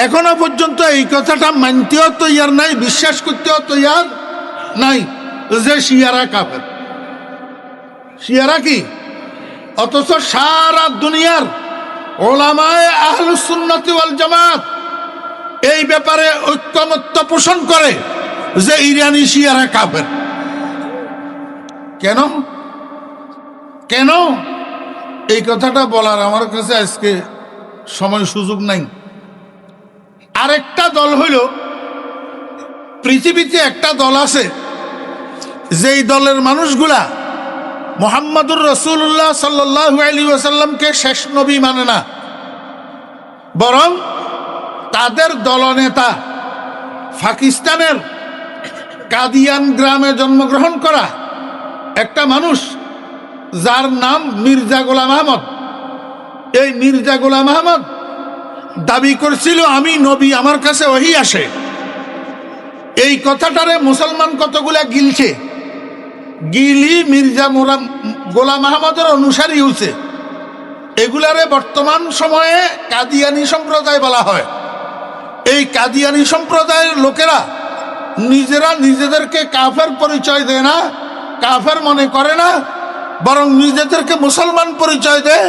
এখনো পর্যন্ত এই কথাটা মানতেও তৈয়ার নাই বিশ্বাস করতেও তৈয়ার নাই যে শিয়ারা কাফের শিয়ারা কি অথচ সারা দুনিয়ার ওলামায়ে আহলুস সুন্নাত ওয়াল জামাত এই ব্যাপারে ঐক্যমত্য পোষণ করে যে ইরানি শিয়ারা কাফের কেন কেন এই কথাটা বলার আমার কাছে আজকে সময় সুযোগ নাই আরেকটা দল হইল পৃথিবীতে একটা দল আছে যেই দলের মানুষগুলা মুহাম্মাদুর রাসূলুল্লাহ সাল্লাল্লাহু আলাইহি ওয়াসাল্লামকে শেষ নবী মানে না বরং তাদের দলনেতা পাকিস্তানের কাদিয়ান গ্রামে জন্মগ্রহণ করা একটা মানুষ যার নাম মির্জা গোলাম আহমদ এই মির্জা গোলাম আহমদ দাবি করছিল আমি নবী আমার কাছে ওহী আসে এই কথাটারে মুসলমান কতগুলা গিলছে গিলি মির্জা গোলাম আহমদের অনুসারী হয়েছে এগুলারে বর্তমান সময়ে কাদিয়ানি সম্প্রদায় বলা হয় এই কাদিয়ানি সম্প্রদায়ের লোকেরা নিজেরা নিজেদেরকে কাফের পরিচয় দেয় না কাফের মনে করে না বরং নিজেদেরকে মুসলমান পরিচয় দেয়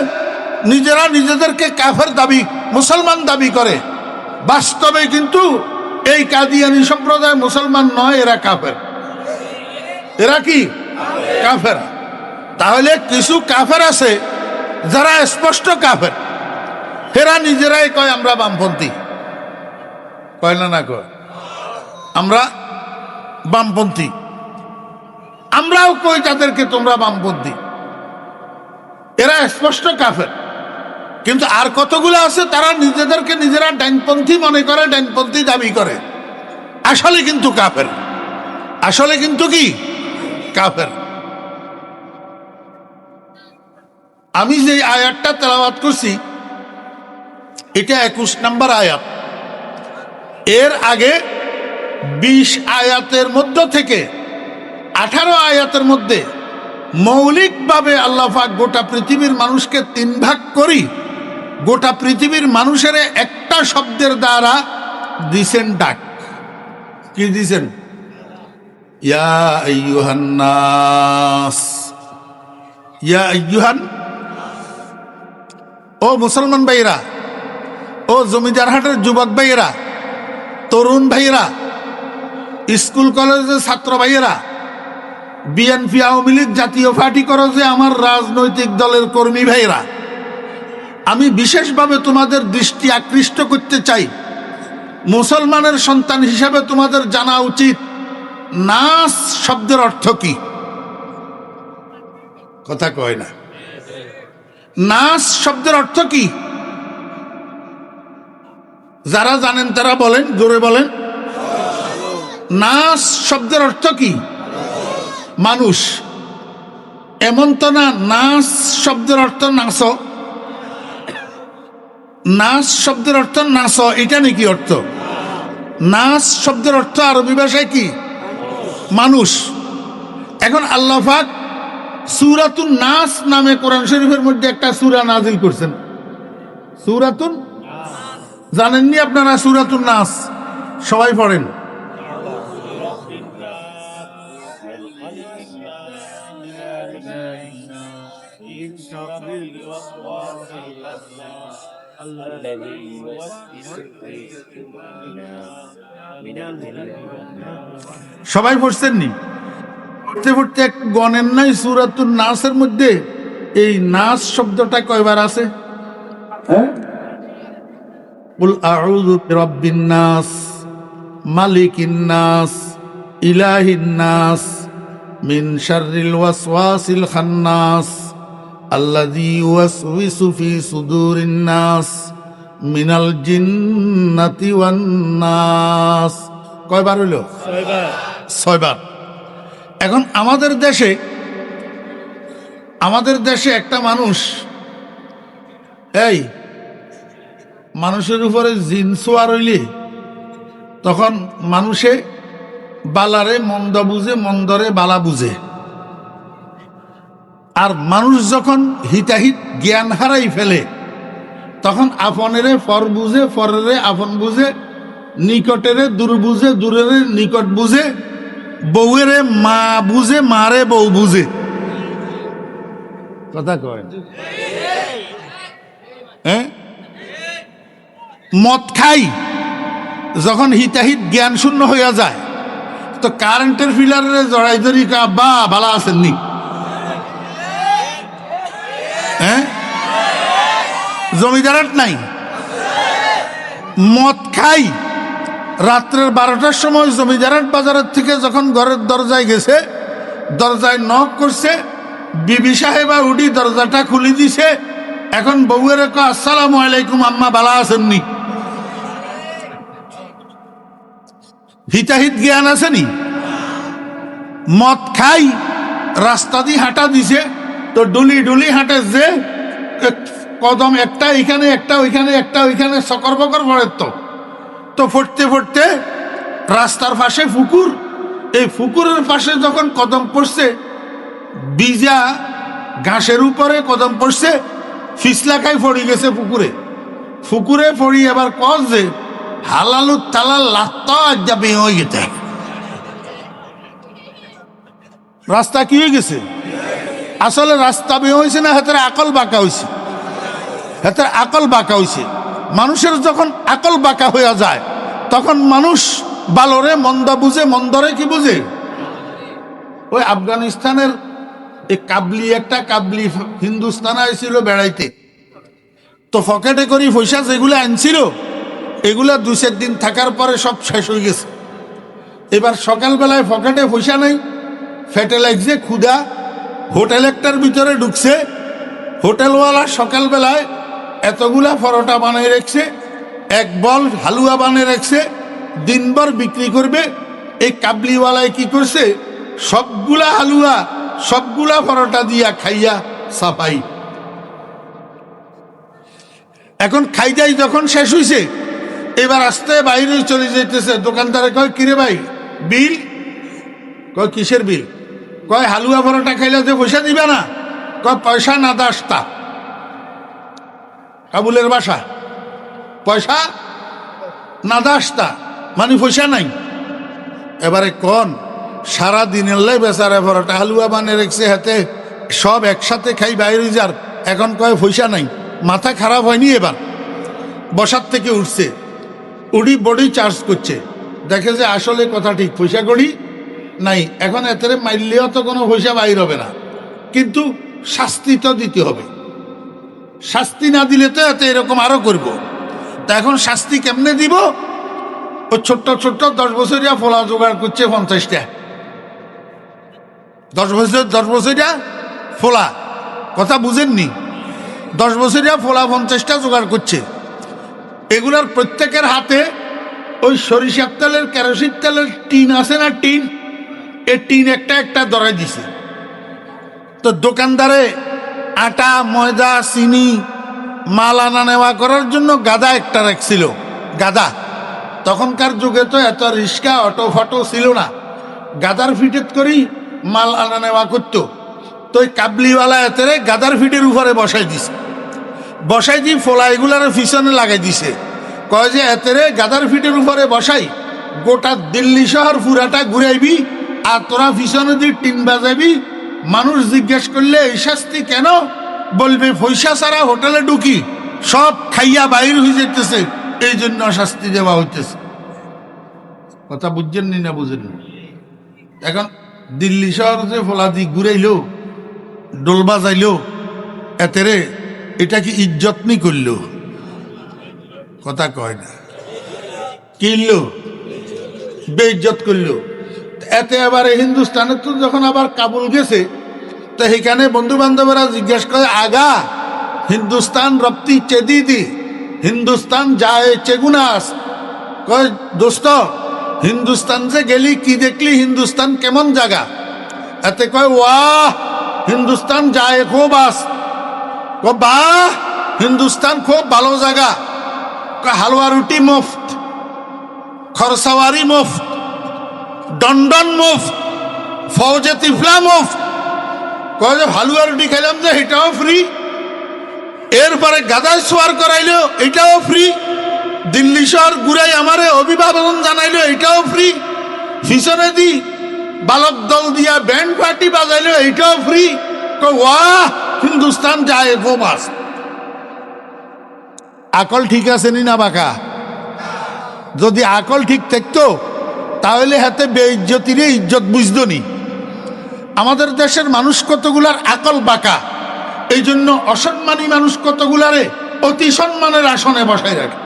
নিজেরা নিজেদেরকে কাফের দাবি মুসলমান দাবি করে বাস্তবে কিন্তু এই কাদিয়ানি সম্প্রদায় মুসলমান নয় এরা কাফের এরা কি কাফের তাহলে কিছু কাফের আছে যারা স্পষ্ট কাফের এরা নিজেরাই কয় আমরা বামপন্থী কয় না কয় আমরা বামপন্থী আমরাও কই তাদেরকে তোমরা বামপন্থী এরা স্পষ্ট কাফের কিন্তু আর কতগুলো আছে তারা নিজেদেরকে নিজেরা ডাইনপন্থী মনে করে ডাইনপন্থী দাবি করে আসলে কিন্তু কাফের আসলে কিন্তু কি কাফের আমি যে আয়াতটা তেলাওয়াত করছি এটা 21 নম্বর আয়াত এর আগে 20 আয়াতের মধ্য থেকে 18 আয়াতের মধ্যে মৌলিকভাবে আল্লাহ পাক গোটা পৃথিবীর মানুষকে 3 ভাগ করি, গোটা পৃথিবীর মানুষের একটা শব্দের দ্বারা দিছেন ডাক। কি দিছেন? ইয়া আইয়ুহান নাস, ইয়া আইয়ুহান। ও মুসলমান ভাইরা, ও জমিদার হাটের যুবক ভাইয়েরা, তরুণ ভাইয়েরা, স্কুল কলেজের ছাত্র ভাইয়েরা, বিএনপি আওয়ামী লীগ জাতীয় পার্টি করো যে আমার রাজনৈতিক দলের কর্মী ভাইয়েরা, আমি বিশেষভাবে তোমাদের দৃষ্টি আকৃষ্ট করতে চাই। মুসলমানের সন্তান হিসেবে তোমাদের জানা উচিত নাস শব্দের অর্থ কি। কথা কয় না। নাস শব্দের অর্থ কি? যারা জানেন তারা বলেন, জোরে বলেন। নাস শব্দের অর্থ কি? মানুষ। এমন তো না নাস শব্দের অর্থ নাস, নাস শব্দের অর্থ নাস, এটা নাকি অর্থ? নাস শব্দের অর্থ আরবি ভাষায় কি? মানুষ। এখন আল্লাহ পাক সূরাতুন নাস নামে কোরআন শরীফের মধ্যে একটা সূরা নাজিল করছেন। সূরাতুন, জানেননি আপনারা সূরাতুন নাস? সবাই পড়েন। সবাই পড়ছেন নি? পড়তে পড়তে এক গণেন নাই সূরাতুন নাসের মধ্যে এই নাস শব্দটা কয়বার আছে? কুল আউযু বিরাব্বিন নাস, মালিকিন নাস, ইলাহিন নাস, মিন শাররিল ওয়াসওয়াসিল খান্নাস, আল্লাযী ইউওয়াসউইসু ফি সুদুরিন নাস, মিনাল জিন্নাতি ওয়ান নাস। কয়বার হইল? 6 বার। এখন আমাদের দেশে একটা মানুষ, এই মানুষের উপরে জিন ছোঁয়া রইলে তখন মানুষে বালারে মন্দ বুঝে, মন্দরে বালা বুঝে। আর মানুষ যখন হিতাহিত জ্ঞান হারাই ফেলে তখন আপনেরে পর বুঝে, পরেরে আপন বুঝে, নিকটেরে দূর বুঝে, দূরেরে নিকট বুঝে, বউয়েরে মা বুঝে, মারে বউ বুঝে। কথা কয়? হ্যাঁ, মদ খাই যখন হিতাহিত জ্ঞান শূন্য হইয়া যায় তো কারেন্টের ফিলারে জড়াই ধরি, বা ভালো আছেননি? হ্যাঁ, জমিদারাত নাই। মদ খাই রাত্রের 12টার সময় জমিদারাত বাজারের থেকে যখন ঘরের দরজায় গেছে, দরজায় নক করছে, বিবি সাহেবা উঠি দরজাটা খুলে দিছে। এখন বউয়ের আসসালামু আলাইকুম আম্মা, ভালো আছেননি? হিতাহিত জ্ঞান আসেনি? মদ খাই রাস্তা দিয়ে হাঁটা দিছে তো ডুলি ডুলি হাঁটে, যে কদম একটা এখানে, একটা ওইখানে, একটা ওইখানে, সকর বকর পড়ে। তো পড়তে পড়তে রাস্তার পাশে পুকুর, এই পুকুরের পাশে যখন কদম পড়ছে, বিজা ঘাসের উপরে কদম পড়ছে, ফিসলাখাই পড়ি গেছে পুকুরে। পুকুরে পড়ি এবার কস যে হালালু তালাল লাত্তা যাবে হয়ে গেছে। রাস্তা কি হয়ে গেছে? আসলে রাস্তা বেয়ে হয়েছে না, হাতের আকল বাঁকা হয়েছে, হাতের আকল বাঁকা হয়েছে। মানুষের যখন আকল বাঁকা হয়ে যায় তখন মানুষ ভালোরে মন্দ বুঝে, মন্দরে কি বুঝে? ওই আফগানিস্তানের একটা কাবলি হিন্দুস্তান আইছিল বেড়াইতে, তো পকেটে করি পয়সা যেগুলো আনছিল এগুলা 2-4 দিন থাকার পরে সব শেষ হয়ে গেছে। এবার সকালবেলায় পকেটে পয়সা নেই, ফেটে লাগছে, ক্ষুধা, হোটেল একটার ভিতরে ঢুকছে। হোটেলওয়ালা সকালবেলায় এতগুলা পরোটা বানিয়ে রাখছে, 1 বল হালুয়া বানিয়ে রাখছে, দিনভর বিক্রি করবে। এই কাবলিওয়ালায় কি করছে, সবগুলা হালুয়া, সবগুলা পরোটা দিয়া খাইয়া সাফাই। এখন খাইদাই যখন শেষ হয়েছে, এবার আস্তে বাইরে চলে যেতেছে। দোকানদারে কয়, কিরে ভাই বিল? কয় কিসের বিল? কয় হালুয়া পরোটা খাইলে যে পয়সা দিবে না, কয় পয়সা না দাস্তা। কাবুলের বাসা, পয়সা না দাস্তা মানে পয়সা নাই। এবারে কোন সারা দিনের লাই বেচারা পরোটা হালুয়া বানিয়ে রেখেছে হাতে, সব একসাথে খাই বাইরে যার, এখন কয় পয়সা নাই। মাথা খারাপ হয়নি? এবার বসার থেকে উঠছে, উডি বডি চার্জ করছে, দেখে যে আসলে কথা ঠিক, পয়সা কড়ি নাই। এখন এতে মাইলেও তো কোনো পয়সা বাইর হবে না, কিন্তু শাস্তি তো দিতে হবে। শাস্তি না দিলে তো এতে এরকম আরো করবো। তা এখন শাস্তি কেমনে দিব? ও ছোট্ট ছোট্ট 10 বছরিয়া ফোলা জোগাড় করছে 50টা। 10 বছরিয়া ফোলা, কথা বুঝেননি? 10 বছরিয়া ফোলা 50টা জোগাড় করছে। এগুলার প্রত্যেকের হাতে ওই সরিষার তেলের, কেরোসিন তেলের টিন আছে না, টিন, এই টিন একটা একটা ধরাই দিছে। তো দোকানদারে আটা, ময়দা, চিনি মাল আনা নেওয়া করার জন্য গাদা একটা রাখছিল। গাদা, তখনকার যুগে তো এত রিক্সা অটো ফটো ছিল না, গাদার ফিটেত করেই মাল আনা নেওয়া করতো। তো ওই কাবলিওয়ালা এতে গাদার ফিটের উপরে বসাই দিছে, বসাই দিয়ে ফোলা এগুলার পিছনে লাগাই দিছে। কয় যে এতেরে গাদার ফিটের উপরে বসাই গোটা দিল্লি শহর পুরাটা ঘুরাইবি, আর তোরা পিছনে দিয়ে টিন বাজাবি। মানুষ জিজ্ঞেস করলে এই শাস্তি কেন, বলবে পয়সা ছাড়া হোটেলে ঢুকি, সব খাইয়া বাইর হয়ে যেতেছে, এই জন্য শাস্তি দেওয়া হইতেছে। কথা বুঝছেন নি না বুঝেন? এখন দিল্লি শহর যে ফোলা দিয়ে ঘুরাইলো, ডোল বাজাইলো, এতেরে এটা কি ইজ্জত নি করল? কথা কয় না, কিনলো বেইজ্জত করলো। এতে আবার হিন্দুস্তানে তো যখন আবার কাবুল গেছে, তো সেখানে বন্ধু বান্ধবরা জিজ্ঞেস করে, আগা হিন্দুস্তান রপ্তি চেদিদি, হিন্দুস্তান যায় চেগুনাস। কয় দোস্ত হিন্দুস্তান যে গেলি কি দেখলি, হিন্দুস্তান কেমন জায়গা? এতে কয় ওয়াহ হিন্দুস্তান যায় খুব আস। বাহ হিন্দুস্তান খুব ভালো জায়গা, হালুয়া রুটি মুফত, খরসাওয়ারি মুফত, দন্ডন মুফত, ফৌজে তিফলা মুফত। কয় যে হালুয়া রুটি খাইলাম যে এটাও ফ্রি, এরপরে গাদায় সোয়ার করাইলো এটাও ফ্রি, দিল্লি শহর ঘুরাই আমারে অভিবাদন জানাইলো এটাও ফ্রি, পিছনে দি বালক দল দিয়া ব্যান্ড পার্টি বাজাইলো এটাও ফ্রি। ওয়াহ হিন্দুস্তান যায় গোবাস। আকল ঠিক আছে নি না বাঁকা? যদি আকল ঠিক থাকতো তাহলে হাতে বেইজ্জতিরে ইজ্জত বুঝতো নি। আমাদের দেশের মানুষ কতগুলার আকল বাঁকা, এই জন্য অসম্মানী মানুষ কতগুলারে অতি সম্মানের আসনে বসায় রাখে।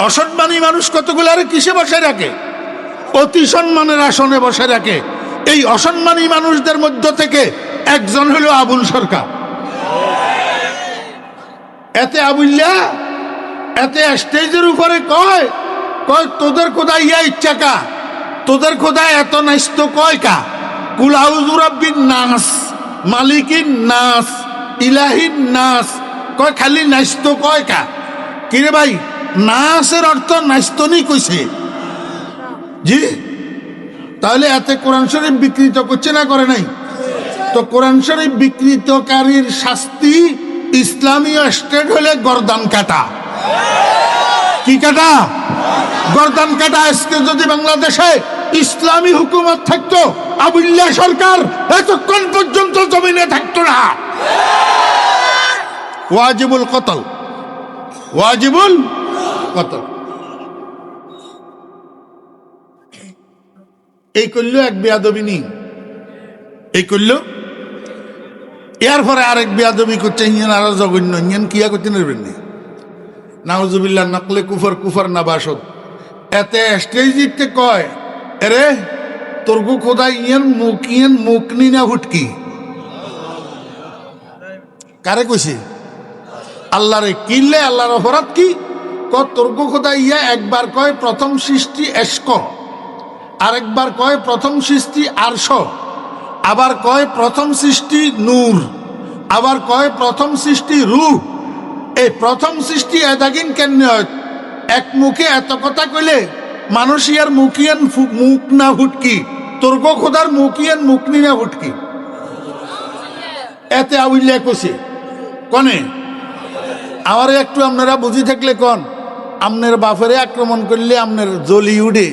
অসম্মানী মানুষ কতগুলারে কিসে বসায় রাখে? অতি সম্মানের আসনে বসায় রাখে। এই অসম্মানী মানুষদের মধ্য থেকে একজন হলো আবুল সরকার। এতে আবুল্লা এতে স্টেজের উপরে কয় কয় তোদের কোথায় ইয়া ইচ্ছা কা, তোদের কোথায় এত নাস্ত কয় কা, কুলাউজুরাব্বিন নাস, মালিকিন নাস, ইলাহিন নাস, কয় খালি নাস্ত কয় কা। কিরে ভাই, নাসের অর্থ নাস্তনি কইছে জি? তাহলে এতে কোরআন শরীফ বিকৃত করছে না করে নাই? তো কোরআন শরীফ বিকৃতকারীর শাস্তি ইসলামীয় স্টেট হলে গর্দান কাটা। কি কাটা? গর্দান কাটা। আজকে যদি বাংলাদেশে ইসলামী হুকুমত থাকতো, আবুল্লাহ সরকার এতক্ষণ পর্যন্ত জমিনে থাকতো না। ওয়াজিবুল কতল, ওয়াজিবুল কতল। এই করলো এক বেয়াদবি নি, এই করলো এর পরে আরেক বেয়াদবি করছে, ইঞ্জিন আরো জঘন্য, ইঞ্জিন কিয়া করতে নেবেন নি। নাউজুবিল্লাহ, নকলে কুফর, কুফর না বাসদ। এতে স্টেজিতে কয় এরে তোরগু খোদাই ইয়েন মুকনি না হুটকি। কারে কইছে? আল্লাহরে। কিনলে আল্লাহর অপরাধ কি? তোরগু খোদাই ইয়া একবার কয় প্রথম সৃষ্টি এশক, আরেকবার কয় প্রথম সৃষ্টি আরশ, আবার কয় প্রথম সৃষ্টি নূর, আবার কয় প্রথম সৃষ্টি রূহ। এই প্রথম সৃষ্টি এদাগিন কেন হয়? এক মুখে এত কথা কইলে মানুষ ইয়ার মুখিয়ান মুখ না ফুটকি, তোর্গ খোদার মুখিয়ান মুখনি না ভুটকি এতে আউল্লা কষে কনে আমারে একটু আপনারা বুঝি থাকলে কন আপনার বাপেরে আক্রমণ করলে আপনার জলি উড়ে,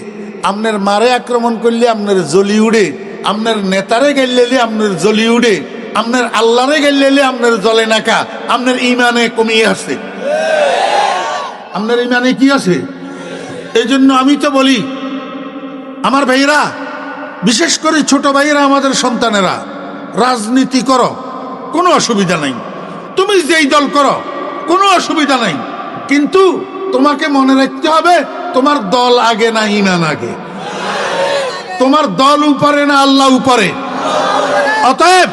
আপনার মারে আক্রমণ করলে আপনার জলি উড়ে, আপনার নেতারে গেলে আপনার জলি উড়ে, আপনার আল্লাহরে গেলে আপনার জলে নাকা, আপনার ইমানে কমিয়ে আসছে। আপনার ইমানে কি আছে? এই জন্য আমি তো বলি আমার ভাইরা, বিশেষ করে ছোট ভাইরা, আমাদের সন্তানেরা, রাজনীতি করো, কোনো অসুবিধা নাই। তুমি যেই দল করো কোনো অসুবিধা নাই, কিন্তু তোমাকে মনে রাখতে হবে তোমার দল আগে না ইমান আগে, তোমার দল উপরে না আল্লাহ উপরে। অতএব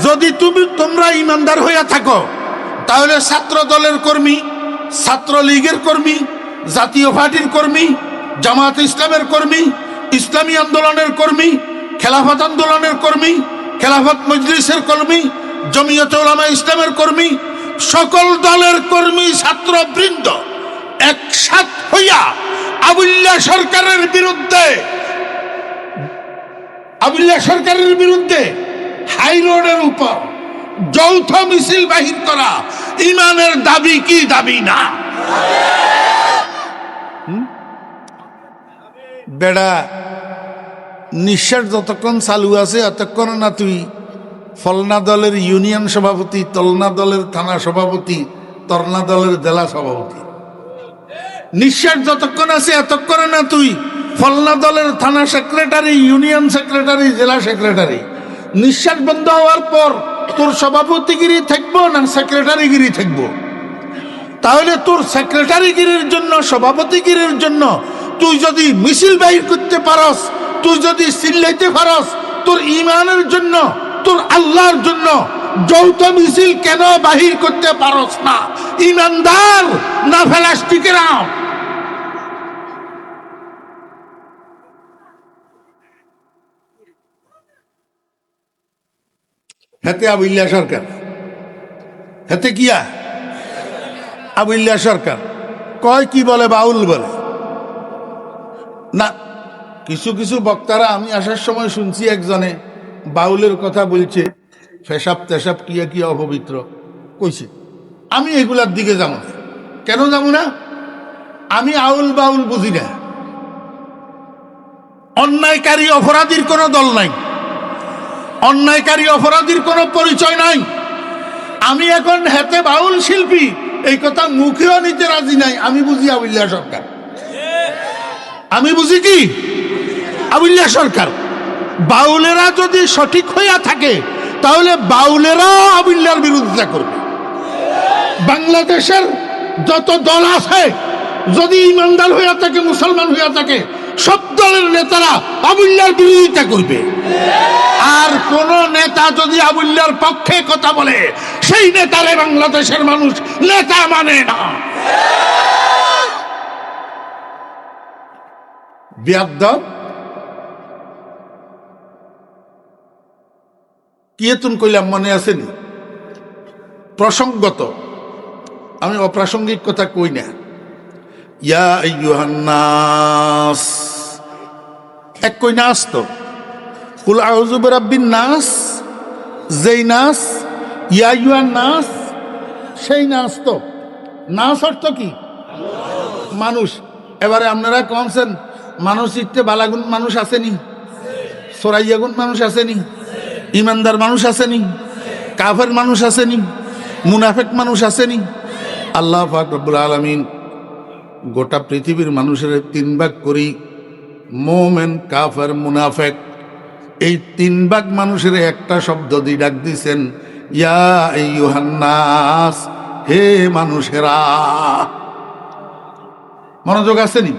যদি তোমরা ইমানদার হইয়া থাকো তাহলে ছাত্র দলের কর্মী, ছাত্রলীগের কর্মী, জাতীয় পার্টির কর্মী, জামাত ইসলামের কর্মী, ইসলামী আন্দোলনের কর্মী, খেলাফত আন্দোলনের কর্মী, খেলাফত মজলিসের কর্মী, জমিয়তে উলামা ইসলামের কর্মী, সকল দলের কর্মী ছাত্রবৃন্দ একসাথ হইয়া আবুল্লাহ সরকারের বিরুদ্ধে হাই রোডের উপর যৌথ মিছিল বাহির করা ইমানের দাবি কি দাবি না? বেড়া নিঃশ্বাস যতক্ষণ চালু আছে ততক্ষণ না তুই ফলনা দলের ইউনিয়ন সভাপতি, তলনা দলের থানা সভাপতি, তরনা দলের জেলা সভাপতি। নিঃশ্বাস যতক্ষণ আছে এতক্ষণ না তুই ফলনা দলের থানা সেক্রেটারি, ইউনিয়ন সেক্রেটারি, জেলা সেক্রেটারি। নিঃশ্বাস বন্ধ হওয়ার পর তোর সভাপতিগিরি থাকবো না সেক্রেটারিগিরি থাকবো? তাহলে তোর সেক্রেটারিগিরির জন্য, সভাপতিগিরির জন্য তুই যদি মিছিল বাহির করতে পারস, তুই যদি চিল্লাইতে পারস, তোর ইমানের জন্য, তোর আল্লাহর জন্য যৌথ মিছিল কেন বাহির করতে পারস না? ইমানদার না ফেলাস্টিকেরা? হেতে আবুল্লাহ সরকার, হেতে কিয়া আবুল্লাহ সরকার কয় কি বলে, বাউল বলে না। কিছু কিছু বক্তারা, আমি আসার সময় শুনছি একজনে বাউলের কথা বলছে, ফেসাব তেসাব কিয়া কিয়া অপবিত্র কইছে। আমি এগুলার দিকে যাবো না। কেন যাবো না? আমি আউল বাউল বুঝি না। অন্যায়কারী অপরাধীর কোনো দল নাই, অন্যায়কারী অপরাধীর কোনো পরিচয় নাই। আমি এখন হেতে বাউল শিল্পী এই কথা মুখেও নিতে রাজি নাই। আমি বুঝি আবুল্লাহ সরকার, আমি বুঝি কি আবুল্লাহ সরকার। বাউলেরা যদি সঠিক হইয়া থাকে তাহলে বাউলেরাও আবুল্লাহর বিরোধিতা করবে। বাংলাদেশের যত দল আছে যদি ইমানদার হইয়া থাকে, মুসলমান হইয়া থাকে, সব দলের নেতারা আবুল্লাহর বিরোধিতা করবে। আর কোন নেতা যদি আবুল্লাহর পক্ষে কথা বলে সেই নেতারে বাংলাদেশের মানুষ নেতা মানে না। বিয়াদব কি তুমি কইলাম মনে আসেনি? প্রসঙ্গত, আমি অপ্রাসঙ্গিক কথা কই না। ইয়া আইয়ুহান নাস, এক কই নাস তো কুল আউযু বিরাব্বিন নাস, যেই নাস, ইয়া আইয়ুহান নাস সেই নাস। তো নাস অর্থ কি? মানুষ। এবারে আপনারা কমছেন মানুষ ইত্যে বালাগুন মানুষ আসেনি, সরাইয়াগুন মানুষ আসেনি, ইমানদার মানুষ আসেনি, কাফের মানুষ আসেনি, মুনাফেক মানুষ আসেনি। আল্লাহ পাক রব্বুল আলামিন গোটা পৃথিবীর মানুষের তিন ভাগ করি, মোমেন, কাফের, মুনাফেক। এই তিন ভাগ মানুষের একটা শব্দ দিয়ে ডাক দিছেন, ইয়া আইয়ুহান নাস, হে মানুষেরা। মনোযোগ আসেনি?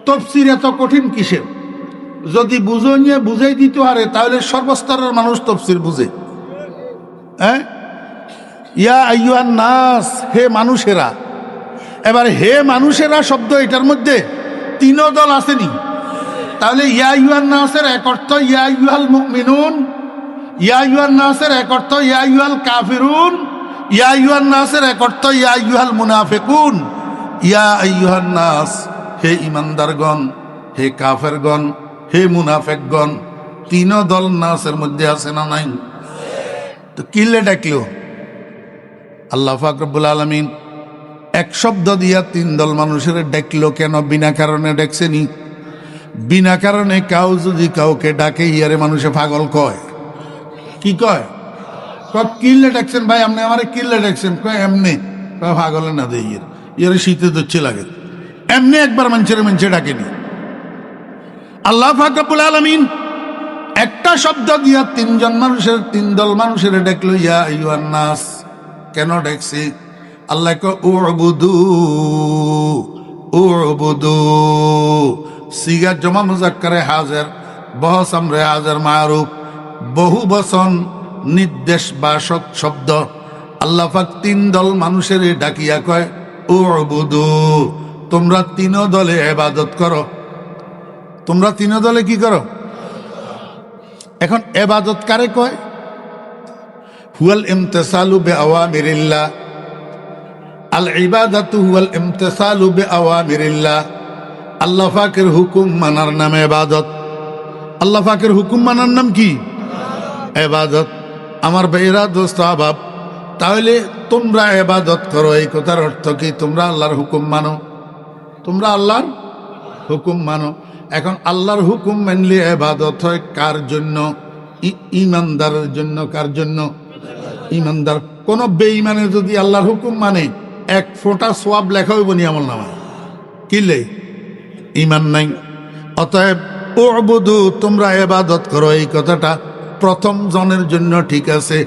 তাফসীর এত কঠিন কিসের? যদি বুঝিয়ে বুঝাই দিতে পারে তাহলে সর্বস্তরের মানুষ তাফসীর বুঝে। হ্যাঁ, ইয়া আইয়ুহান নাস, হে মানুষেরা। এবার হে মানুষেরা শব্দ এটার মধ্যে তিন দল আসেনি। তাহলে ইয়া আইয়ুহান নাসের এক অর্থ ইয়া আইয়ুহাল মুমিনুন, ইয়া আইয়ুহান নাসের এক অর্থ ইয়া আইয়ুহাল কাফিরুন, ইয়া আইয়ুহান নাসের এক অর্থ ইয়া আইয়ুহাল মুনাফিকুন। ইয়া আইয়ুহান নাস, হে ইমানদারগণ, হে কাফেরগণ, হে মুনাফেকগণ, তিন দল নাসের মধ্যে আছে না নাই? তো কিলে ডাকলো আল্লাহ পাক রব্বুল আলামিন এক শব্দ দিয়া তিন দল মানুষের ডাকলো কেন? বিনা কারণে ডাকছেনি। বিনা কারণে কাউ যদি কাউকে ডাকে ইয়ারে মানুষে পাগল কয়। কি কয়? কিল্লে ডাকছেন ভাই, আপনি আমার কিল্লে ডাকছেন? কয় এমনি। পাগলে না দেয় ইয়ারে শীতে দচ্ছে লাগে, এমনি একবার মানুষের ডাকেনি। আল্লাহ পাক রব্বুল আলামিন একটা শব্দ দিয়া তিন দল মানুষের ডাকলো, ইয়া আইয়ুহান নাস। কেন ডাকছি? আল্লাহ কয় উবুদু উবুদু। সিগা জমা মুজাক্কারে হাজার, বহস আমরে হাজার মারুফ, বহু বচন নির্দেশ বাসক শব্দ। আল্লাহ পাক তিন দল মানুষের ডাকিয়া কয় উবুদু, তোমরা তিন দলে ইবাদত করো। তোমরা তিন দলে কি করো? এখন ইবাদত কারে কয়? হুয়াল ইমতিসালু বিআওয়ামিরিল্লাহ। আল ইবাদাতু হুয়াল ইমতিসালু বিআওয়ামিরিল্লাহ। আল্লাহ পাকের হুকুম মানার নাম ইবাদত। আল্লাহ পাকের হুকুম মানার নাম কি? ইবাদত। আমার ভাইরা, দোস্ত, আহবাব, তাহলে তোমরা ইবাদত করো, এই কথার অর্থ কি? তোমরা আল্লাহর হুকুম মানো। তোমরা আল্লাহর হুকুম মানো। এখন আল্লাহর হুকুম মানলে ইবাদত হয় কার জন্য? ঈমানদারের জন্য। কার জন্য? ঈমানদার। কোন বেঈমানে যদি আল্লাহর হুকুম মানে এক ফোঁটা সওয়াব লেখা হইব নি আমলনামায়? কিলে ঈমান নাই। অতএব উবুদু, তোমরা ইবাদত করো, এই কথাটা প্রথম জনের জন্য ঠিক আছে।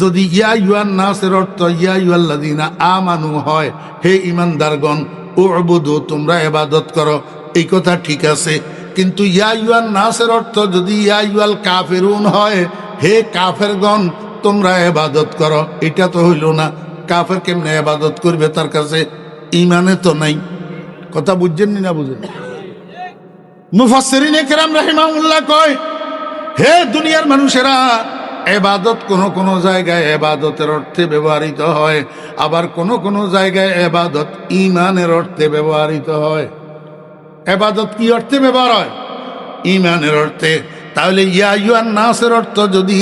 যদি ইয়া আইয়ুহান নাসের অর্থ ইয়া আইয়ুহাল্লাযীনা আমানু হয়, হে ঈমানদারগণ, উবুদু, তোমরা ইবাদত করো, এই কথা ঠিক আছে। কিন্তু ইয়া আইয়ুহান নাসের অর্থ যদি ইয়া আইয়ুহাল কাফিরুন হয়, হে কাফেরগণ, তোমরা ইবাদত করো, এটা তো হইল না। কাফের কেমনে ইবাদত করবে? তার কাছে ঈমানে তো নাই। কথা বুঝছেন না? বুঝেন? মুফাসসিরিনে কেরাম রাহিমাহুল্লাহ কয়, হে দুনিয়ার মানুষেরা, ইবাদত কোন জায়গায় ইবাদতের অর্থে ব্যবহৃত হয়, আবার কোন জায়গায় ইবাদত ঈমানের অর্থে ব্যবহৃত হয়। ইবাদত কি অর্থে ব্যবহার হয়? ঈমানের অর্থে। তাহলে ইয়া আইয়ুহান নাসের অর্থ যদি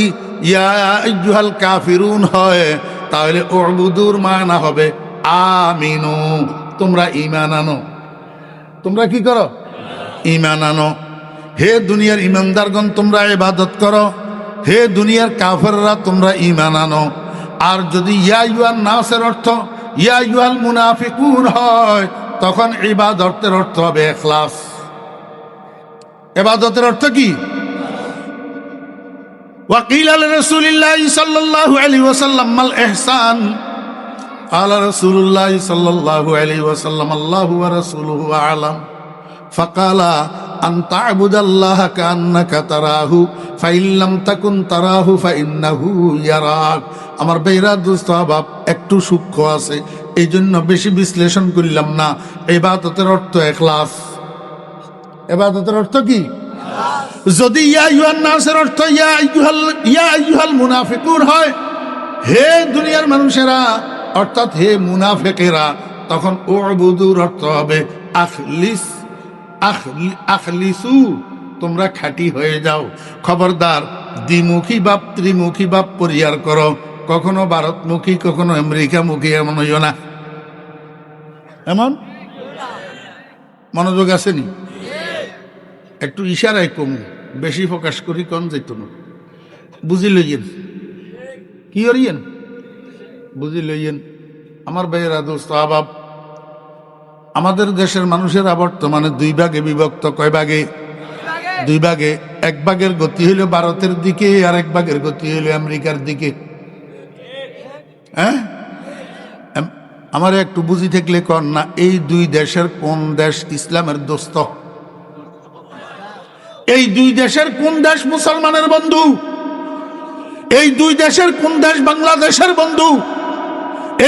ইয়া আইয়ুহাল কাফিরুন হয়, তাহলে উবুদুর মানা হবে আমিনু, তোমরা ঈমান আনো। তোমরা কি করো? ঈমান আনো। হে দুনিয়ার ঈমানদারগণ, তোমরা ইবাদত করো। হে দুনিয়ার কাফেররা, তোমরা ঈমান আনো। আর যদি ইয়া আইয়ুহান নাসের অর্থ ইয়া আইয়ুহাল মুনাফিকুন হয়, তখন ইবাদতের অর্থ হবে ইখলাস। ইবাদতের অর্থ কি? ওয়াকিল রাসূলুল্লাহ সাল্লাল্লাহু আলাইহি ওয়াসাল্লাম মাল ইহসান। قال رسول الله صلى الله عليه وسلم الله ورسوله أعلم فقال أن تعبد الله كأنك تراه فإن لم تكن تراه فإنه يراك। আমার বেরা দোস্ত বাপ, একটু সূক্ষ্ম আছে, এই জন্য বেশি বিশ্লেষণ করলাম না। ইবাদতের অর্থ ইখলাস। ইবাদতের অর্থ কি? যদি ইয়া আইয়ুহান নাসের অর্থ ইয়া আইয়ুহাল মুনাফিকুন হয়, হে দুনিয়ার মানুষেরা, অর্থাৎ হে মুনাফিকেরা, তখন উবুদুর অর্থ হবে আখলিসু, তোমরা খাঁটি হয়ে যাও। খবরদার দ্বিমুখী বাপ ত্রিমুখী বাপ পরিহার করো। কখনো ভারতমুখী, কখনো আমেরিকামুখী এমন হইও না। এমন মনোযোগ আসেনি? একটু ইশারায় কম, বেশি প্রকাশ করি কম যেত না। বুঝি লইয়েন কি করিয়েন? বুঝি লইয়েন। আমার ভাইয়েরা, দোস্ত, আহবাব, আমাদের দেশের মানুষেরা বর্তমানে দুই ভাগে বিভক্ত। কয় ভাগে? দুই ভাগে। এক ভাগের গতি হইল ভারতের দিকে, আর এক ভাগের গতি হইল আমেরিকার দিকে। হ্যাঁ, আমার একটু বুঝি থাকলে কর না, এই দুই দেশের কোন দেশ ইসলামের দোস্ত? এই দুই দেশের কোন দেশ মুসলমানের বন্ধু? এই দুই দেশের কোন দেশ বাংলাদেশের বন্ধু?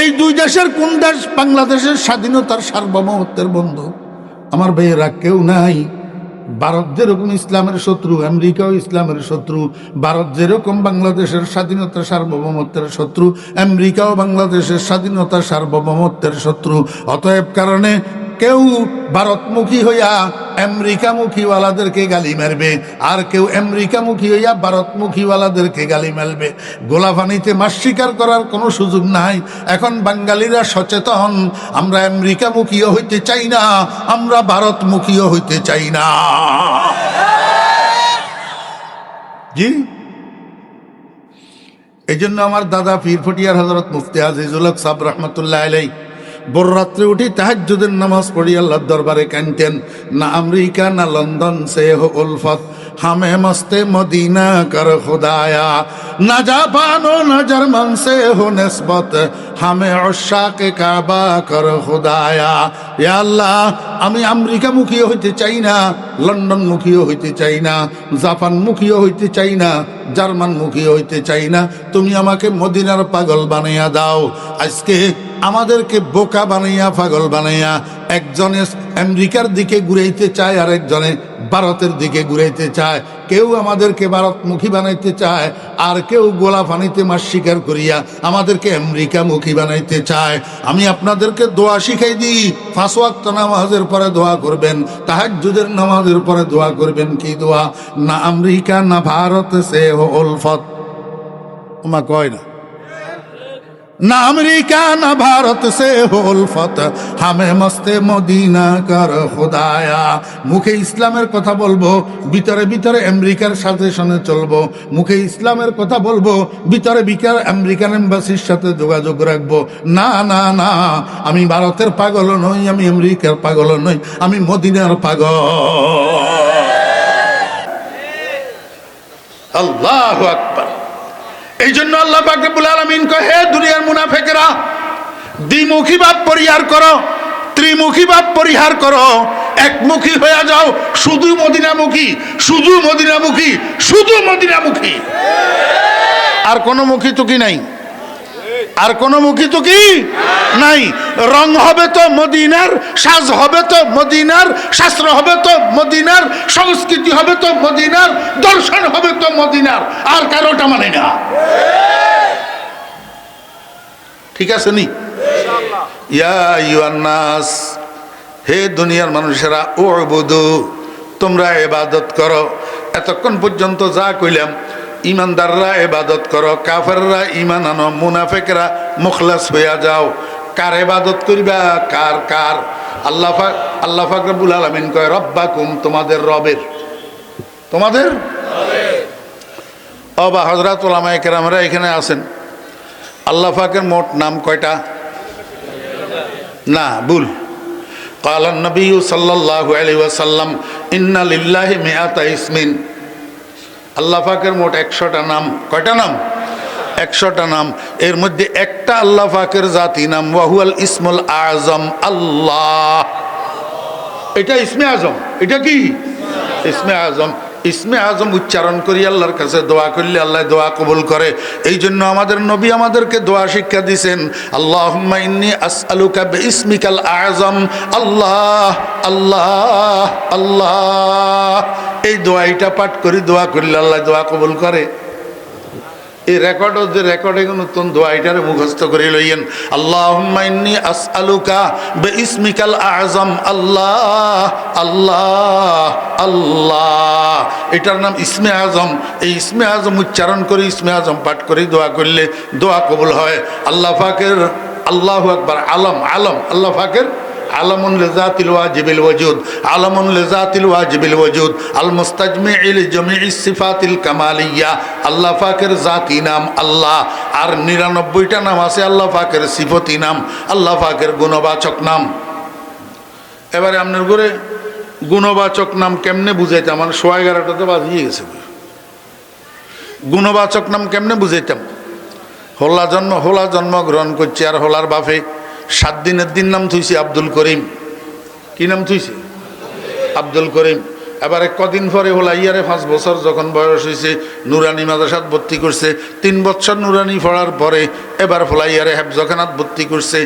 এই দুই দেশের কোন দেশ বাংলাদেশের স্বাধীনতার সার্বভৌমত্বের বন্ধু? আমার ভাইয়েরা, কেউ নাই। ভারত যেরকম ইসলামের শত্রু, আমেরিকাও ইসলামের শত্রু। ভারত যেরকম বাংলাদেশের স্বাধীনতা সার্বভৌমত্বের শত্রু, আমেরিকাও বাংলাদেশের স্বাধীনতা সার্বভৌমত্বের শত্রু। অতএব কারণে কেউ ভারতমুখী হইয়া আমেরিকামুখীওয়ালাদেরকে গালি মারবে, আর কেউ আমেরিকামুখী হইয়া ভারতমুখীওয়ালাদেরকে গালি মারবে। গোলাপানিতে মাছ শিকার করার কোনো সুযোগ নাই। এখন বাঙালিরা সচেতন, আমরা আমেরিকামুখীও হইতে চাই না, আমরা ভারতমুখীও হইতে চাই না। জি, এই জন্য আমার দাদা পীর ফটিয়ার হযরত মুফতি আজিজুল হক সাহেব রহমতুল্লাহ আলাইহি বড় রাত্রে উঠি তাহাজ্জুদের নামাজ পড়ি আল্লাহর দরবারে কাঁদতেন, না আমেরিকা না লন্ডন সে হো উলফত, হামে মস্তে মদিনা কর খুদায়া, না জাপান ও না জার্মান সে হো নিসবত, হামে উশাকে কাবা কর খুদায়া। ইয়া আল্লাহ, আমি আমেরিকামুখীও হইতে চাই না, লন্ডনমুখীও হইতে চাই না, জাপানমুখীও হইতে চাই না, জার্মানমুখীও হইতে চাই না, তুমি আমাকে মদিনার পাগল বানাইয়া দাও। আজকে আমাদেরকে বোকা বানাইয়া পাগল বানাইয়া একজনে আমেরিকার দিকে ঘুরাইতে চায় আর একজনে ভারতের দিকে ঘুরাইতে চায়। কেউ আমাদেরকে ভারতমুখী বানাইতে চায় আর কেউ গোলা পানিতে মাছ শিকার করিয়া আমাদেরকে আমেরিকামুখী বানাইতে চায়। আমি আপনাদেরকে দোয়া শিখাই দিই, 5 ওয়াক্ত নামাজের পরে দোয়া করবেন, তাহাজ্জুদের নামাজের পরে দোয়া করবেন। কি দোয়া? না আমেরিকা না ভারত সে হো উলফত। ওমা কয় না, না আমেরিকা না ভারত সে হো উলফত, হামে মস্তে মদিনা কর খুদায়া। মুখে ইসলামের কথা বলবো, ভিতরে ভিতরে আমেরিকার সাথে সাথে চলবো। মুখে ইসলামের কথা বলবো, ভিতরে ভিতরে আমেরিকান এম্বাসির সাথে যোগাযোগ রাখবো। না না না, আমি ভারতের পাগল নই, আমি আমেরিকার পাগল নই, আমি মদিনার পাগল। আল্লাহু আকবার। এই জন্য আল্লাহ পাক রব্বুল আলামিন কয়, হে দুনিয়ার মুনাফিকেরা, দ্বিমুখী ভাব পরিহার করো, ত্রিমুখী ভাব পরিহার করো, একমুখী হয়ে যাও, শুধু মদিনামুখী, শুধু মদিনামুখী, শুধু মদিনামুখী। আর কোনো মুখী তো কি নাই, আর কোনো মুখী তো কি নাই। রং হবে তো মদিনার, সাজ হবে তো মদিনার, শাস্ত্র হবে তো মদিনার, সংস্কৃতি হবে তো মদিনার, দর্শন হবে তো মদিনার, আর কারোটা মানে না। ঠিক আছে নি? ইয়া আইয়ুহান নাস, হে দুনিয়ার মানুষেরা, উবুদু, তোমরা ইবাদত করো। এতক্ষণ পর্যন্ত যা কইলাম, ইমানদাররা ইবাদত করো, কাফেররা ঈমান আনো, মুনাফিকরা মুখলাস হইয়া যাও। কার ইবাদত করিবা? কার কার? আল্লাহ পাক রব্বুল আলামিন কয়, রব্বাকুম, তোমাদের রবের, তোমাদের বা হযরত উলামায়ে কেরামরা এখানে আছেন। আল্লাহ পাকের মোট নাম কয়টা? না, ভুল। قال النبي صلى الله عليه وسلم إن لله 100 اسم। আল্লাহ পাকের মোট 100টা নাম। কয়টা নাম? 100টা নাম। এর মধ্যে একটা আল্লাহ পাকের জাতি নাম, ওয়াহুয়াল ইসমুল আজম, আল্লাহ। এটা ইসমে আজম। এটা কি ইসমে আজম? ইসমে আজম উচ্চারণ করি আল্লাহর কাছে দোয়া করলে আল্লাহ দোয়া কবুল করে। এই জন্য আমাদের নবী আমাদেরকে দোয়া শিক্ষা দিয়েছেন, আল্লাহুম্মা ইন্নী আসআলুকা বিইসমিকাল আযম, আল্লাহ আল্লাহ আল্লাহ। এই দোয়াইটা পাঠ করি, দোয়া করলে আল্লাহ দোয়া কবুল করে। এই রেকর্ডও যে রেকর্ডে নতুন দোয়াইটারে মুখস্থ করে লইয়েন, আল্লাহুম্মা ইন্নী আসআলুকা বিইসমিকাল আযম, আল্লাহ আল্লাহ আল্লাহ। এটার নাম ইসমে আজম। এই ইসমে আজম উচ্চারণ করে, ইসমে আজম পাঠ করে দোয়া করলে দোয়া কবুল হয়। আল্লাহ পাকের, আল্লাহু আকবার, আলম, আলম, আল্লাহ পাকের আলামুন লিজাতিল ওয়াজিবিল ওয়াজুদ, আলামুন লিজাতিল ওয়াজিবিল ওয়াজুদ, আল মুস্তাজমিউ লিজামিইস সিফাতিল কামালিয়া। আল্লাহ পাকের জাতি নাম আল্লাহ, আর 99টা নাম আছে আল্লাহ পাকের সিফতি নাম, আল্লাহ পাকের গুণবাচক নাম। এবারে আপনার ঘরে গুণবাচক নাম কেমনে বুঝাইতাম? আমার 11:30 বাজিয়ে গেছে। গুণবাচক নাম কেমনে বুঝাইতাম? হোলা জন্ম গ্রহণ করছে, আর হোলার বাপে 7 দিনের দিন নাম থুইছে আব্দুল করিম। কি নাম থুইছে? আব্দুল করিম। এবারে কদিন পরে হোলা ইয়ারে 5 বছর যখন বয়স হয়েছে, নুরানি মাদ্রাসাত ভর্তি করছে। 3 বছর নুরানি পড়ার পরে এবার হোলা ইয়ারে হেফজখানাত ভর্তি করছে।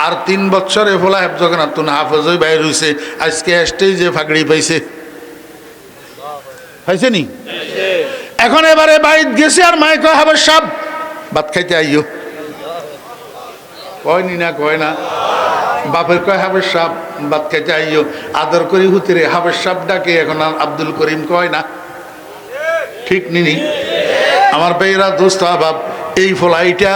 আর 3 বছরে হোলা হেফজখানাত তুন হাফেজ হয়ে বাইর হয়েছে। আজকে স্টেজে ফাগড়ি পাইছে, পাইছে নি? এখন এবারে বাইত গেছে, আর মায় কয়, হাবের সাহেব ভাত খাইতে আইও। কয়নি না? কয় না? বাপের কয় হাবের সাপ বাদ খেতে আইও, আদর করি হুতিরে হাবের সাপ ডাকে, এখন আর আব্দুল করিম কয় না। ঠিক নিনি আমার বেয়েরা দোস্ত আবাব, এই ফলাইটা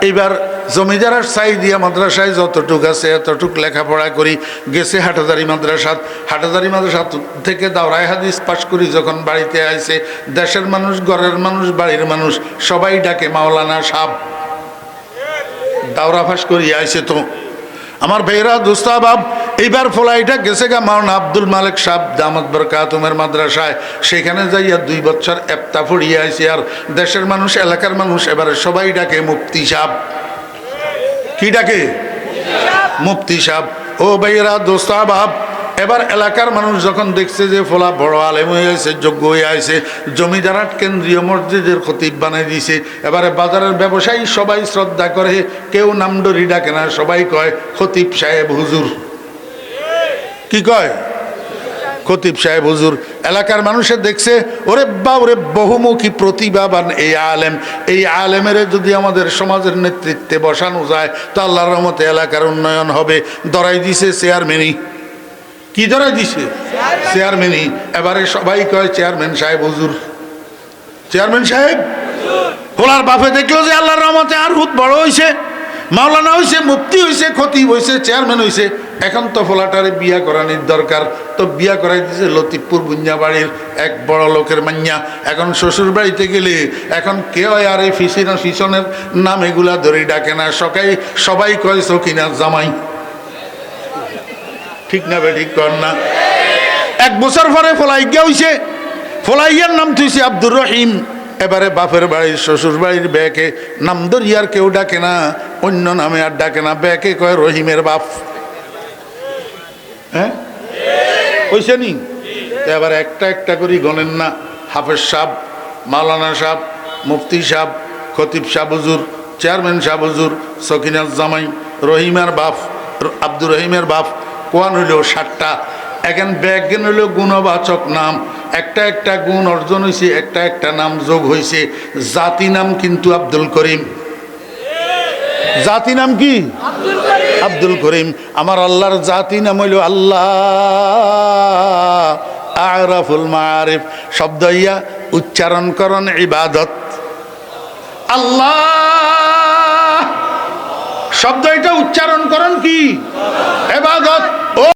এইবার জমিদারের সাইদিয়া মাদ্রাসায় যতটুক আছে এতটুক লেখাপড়া করি, গেছে হাটাদারি মাদ্রাসা থেকে দাওরায় হাদিস পাশ করি, যখন বাড়িতে আইছে দেশের মানুষ, ঘরের মানুষ, বাড়ির মানুষ সবাই ডাকে মাওলানা সাহেব। দাওরা ফাঁস করি আইছে তো আমার ভাইরা দোস্তাবাব, এইবার ফলাইটা গেছে গা মাওলানা আব্দুল মালিক সাহেব দামাত বরকাতুমের মাদ্রাসায়, সেখানে যাইয়া 2 বছর এপ্তা পড়িয়ে আইছে। আর দেশের মানুষ, এলাকার মানুষ এবারে সবাই ডাকে মুফতি সাহেব। কি ডাকে? মুফতি সাহেব। ও ভাইয়েরা দোস্তাবাব, এবার এলাকার মানুষ যখন দেখছে যে ফলা বড় আলেম হয়ে আছে, যোগ্য হয়ে আছে, জমিদারাট কেন্দ্রীয় মসজিদের খতিব বানাই দিছে, এবারে বাজারের ব্যবসায়ী সবাই শ্রদ্ধা করে, কেউ নামডরি ডাকে না, সবাই কয় খতিব সাহেব হুজুর। কি কয়? খতিব সাহেব হুজুর। এলাকার মানুষে দেখছে ওরে বহুমুখী প্রতিভাবান এই আলেম, এই আলেমের যদি আমাদের সমাজের নেতৃত্বে বসানো যায় তো আল্লাহর রহমতে এলাকার উন্নয়ন হবে। ধরাই দিছে চেয়ারম্যানই। কি ধরাই দিছে? চেয়ারম্যানই। এবারে সবাই কয় চেয়ারম্যান সাহেব হুজুর, চেয়ারম্যান সাহেব। হোলার বাপে দেখলো যে আল্লাহর রহমতে আর হুত বড় হইছে, মাওলানা হইছে, মুফতি হইছে, খতিব হইছে, চেয়ারম্যান হইছে। এখন তো ফোলাটারে বিয়া করানির দরকার, তো বিয়া করাই দিছে লতিফপুর বুঞ্জাবাড়ির এক বড় লোকের মাইয়া। এখন শ্বশুর বাড়িতে গেলে এখন কেউ আর এই ফিসনের নাম এগুলা ধরে ডাকে না, সবাই কয় সকিনার জামাই। ঠিক না বে? ঠিক কর না? 1 বছর পরে ফলাইগা হইছে, ফলাইয়ার নাম তুইছে আব্দুর রহিম। এবারে বাপের বাড়ির, শ্বশুর বাড়ির ব্যাকে নাম ধরিয়ার কেউ ডাকে না, অন্য নামে আর ডাকে না, ব্যাকে কয় রহিমের বাপ। হ্যাঁ হইছে নি? এবার একটা একটা করি গণেন না, হাফেজ সাহেব, মাওলানা সাহেব, মুফতি সাহেব, খতিব সাহেব হুজুর, চেয়ারম্যান সাহেব হুজুর, সকিনার জামাই, রহিমের বাপ, আব্দুর রহিমের বাপ, কোয়ান হইল 7টা। এখন ব্যাজ্ঞান হইল গুণবাচক নাম, একটা একটা গুণ অর্জন হয়েছে, একটা একটা নাম যোগ হয়েছে। জাতি নাম কিন্তু আব্দুল করিম। জাতি নাম কি? আব্দুল করিম। আমার আল্লাহর জাতি নাম হইল আল্লাহ, আরাফুল মারিফ। শব্দ ইয়া উচ্চারণকরণ ইবাদত। আল্লাহ শব্দ এটা উচ্চারণকরণ কি? ইবাদত।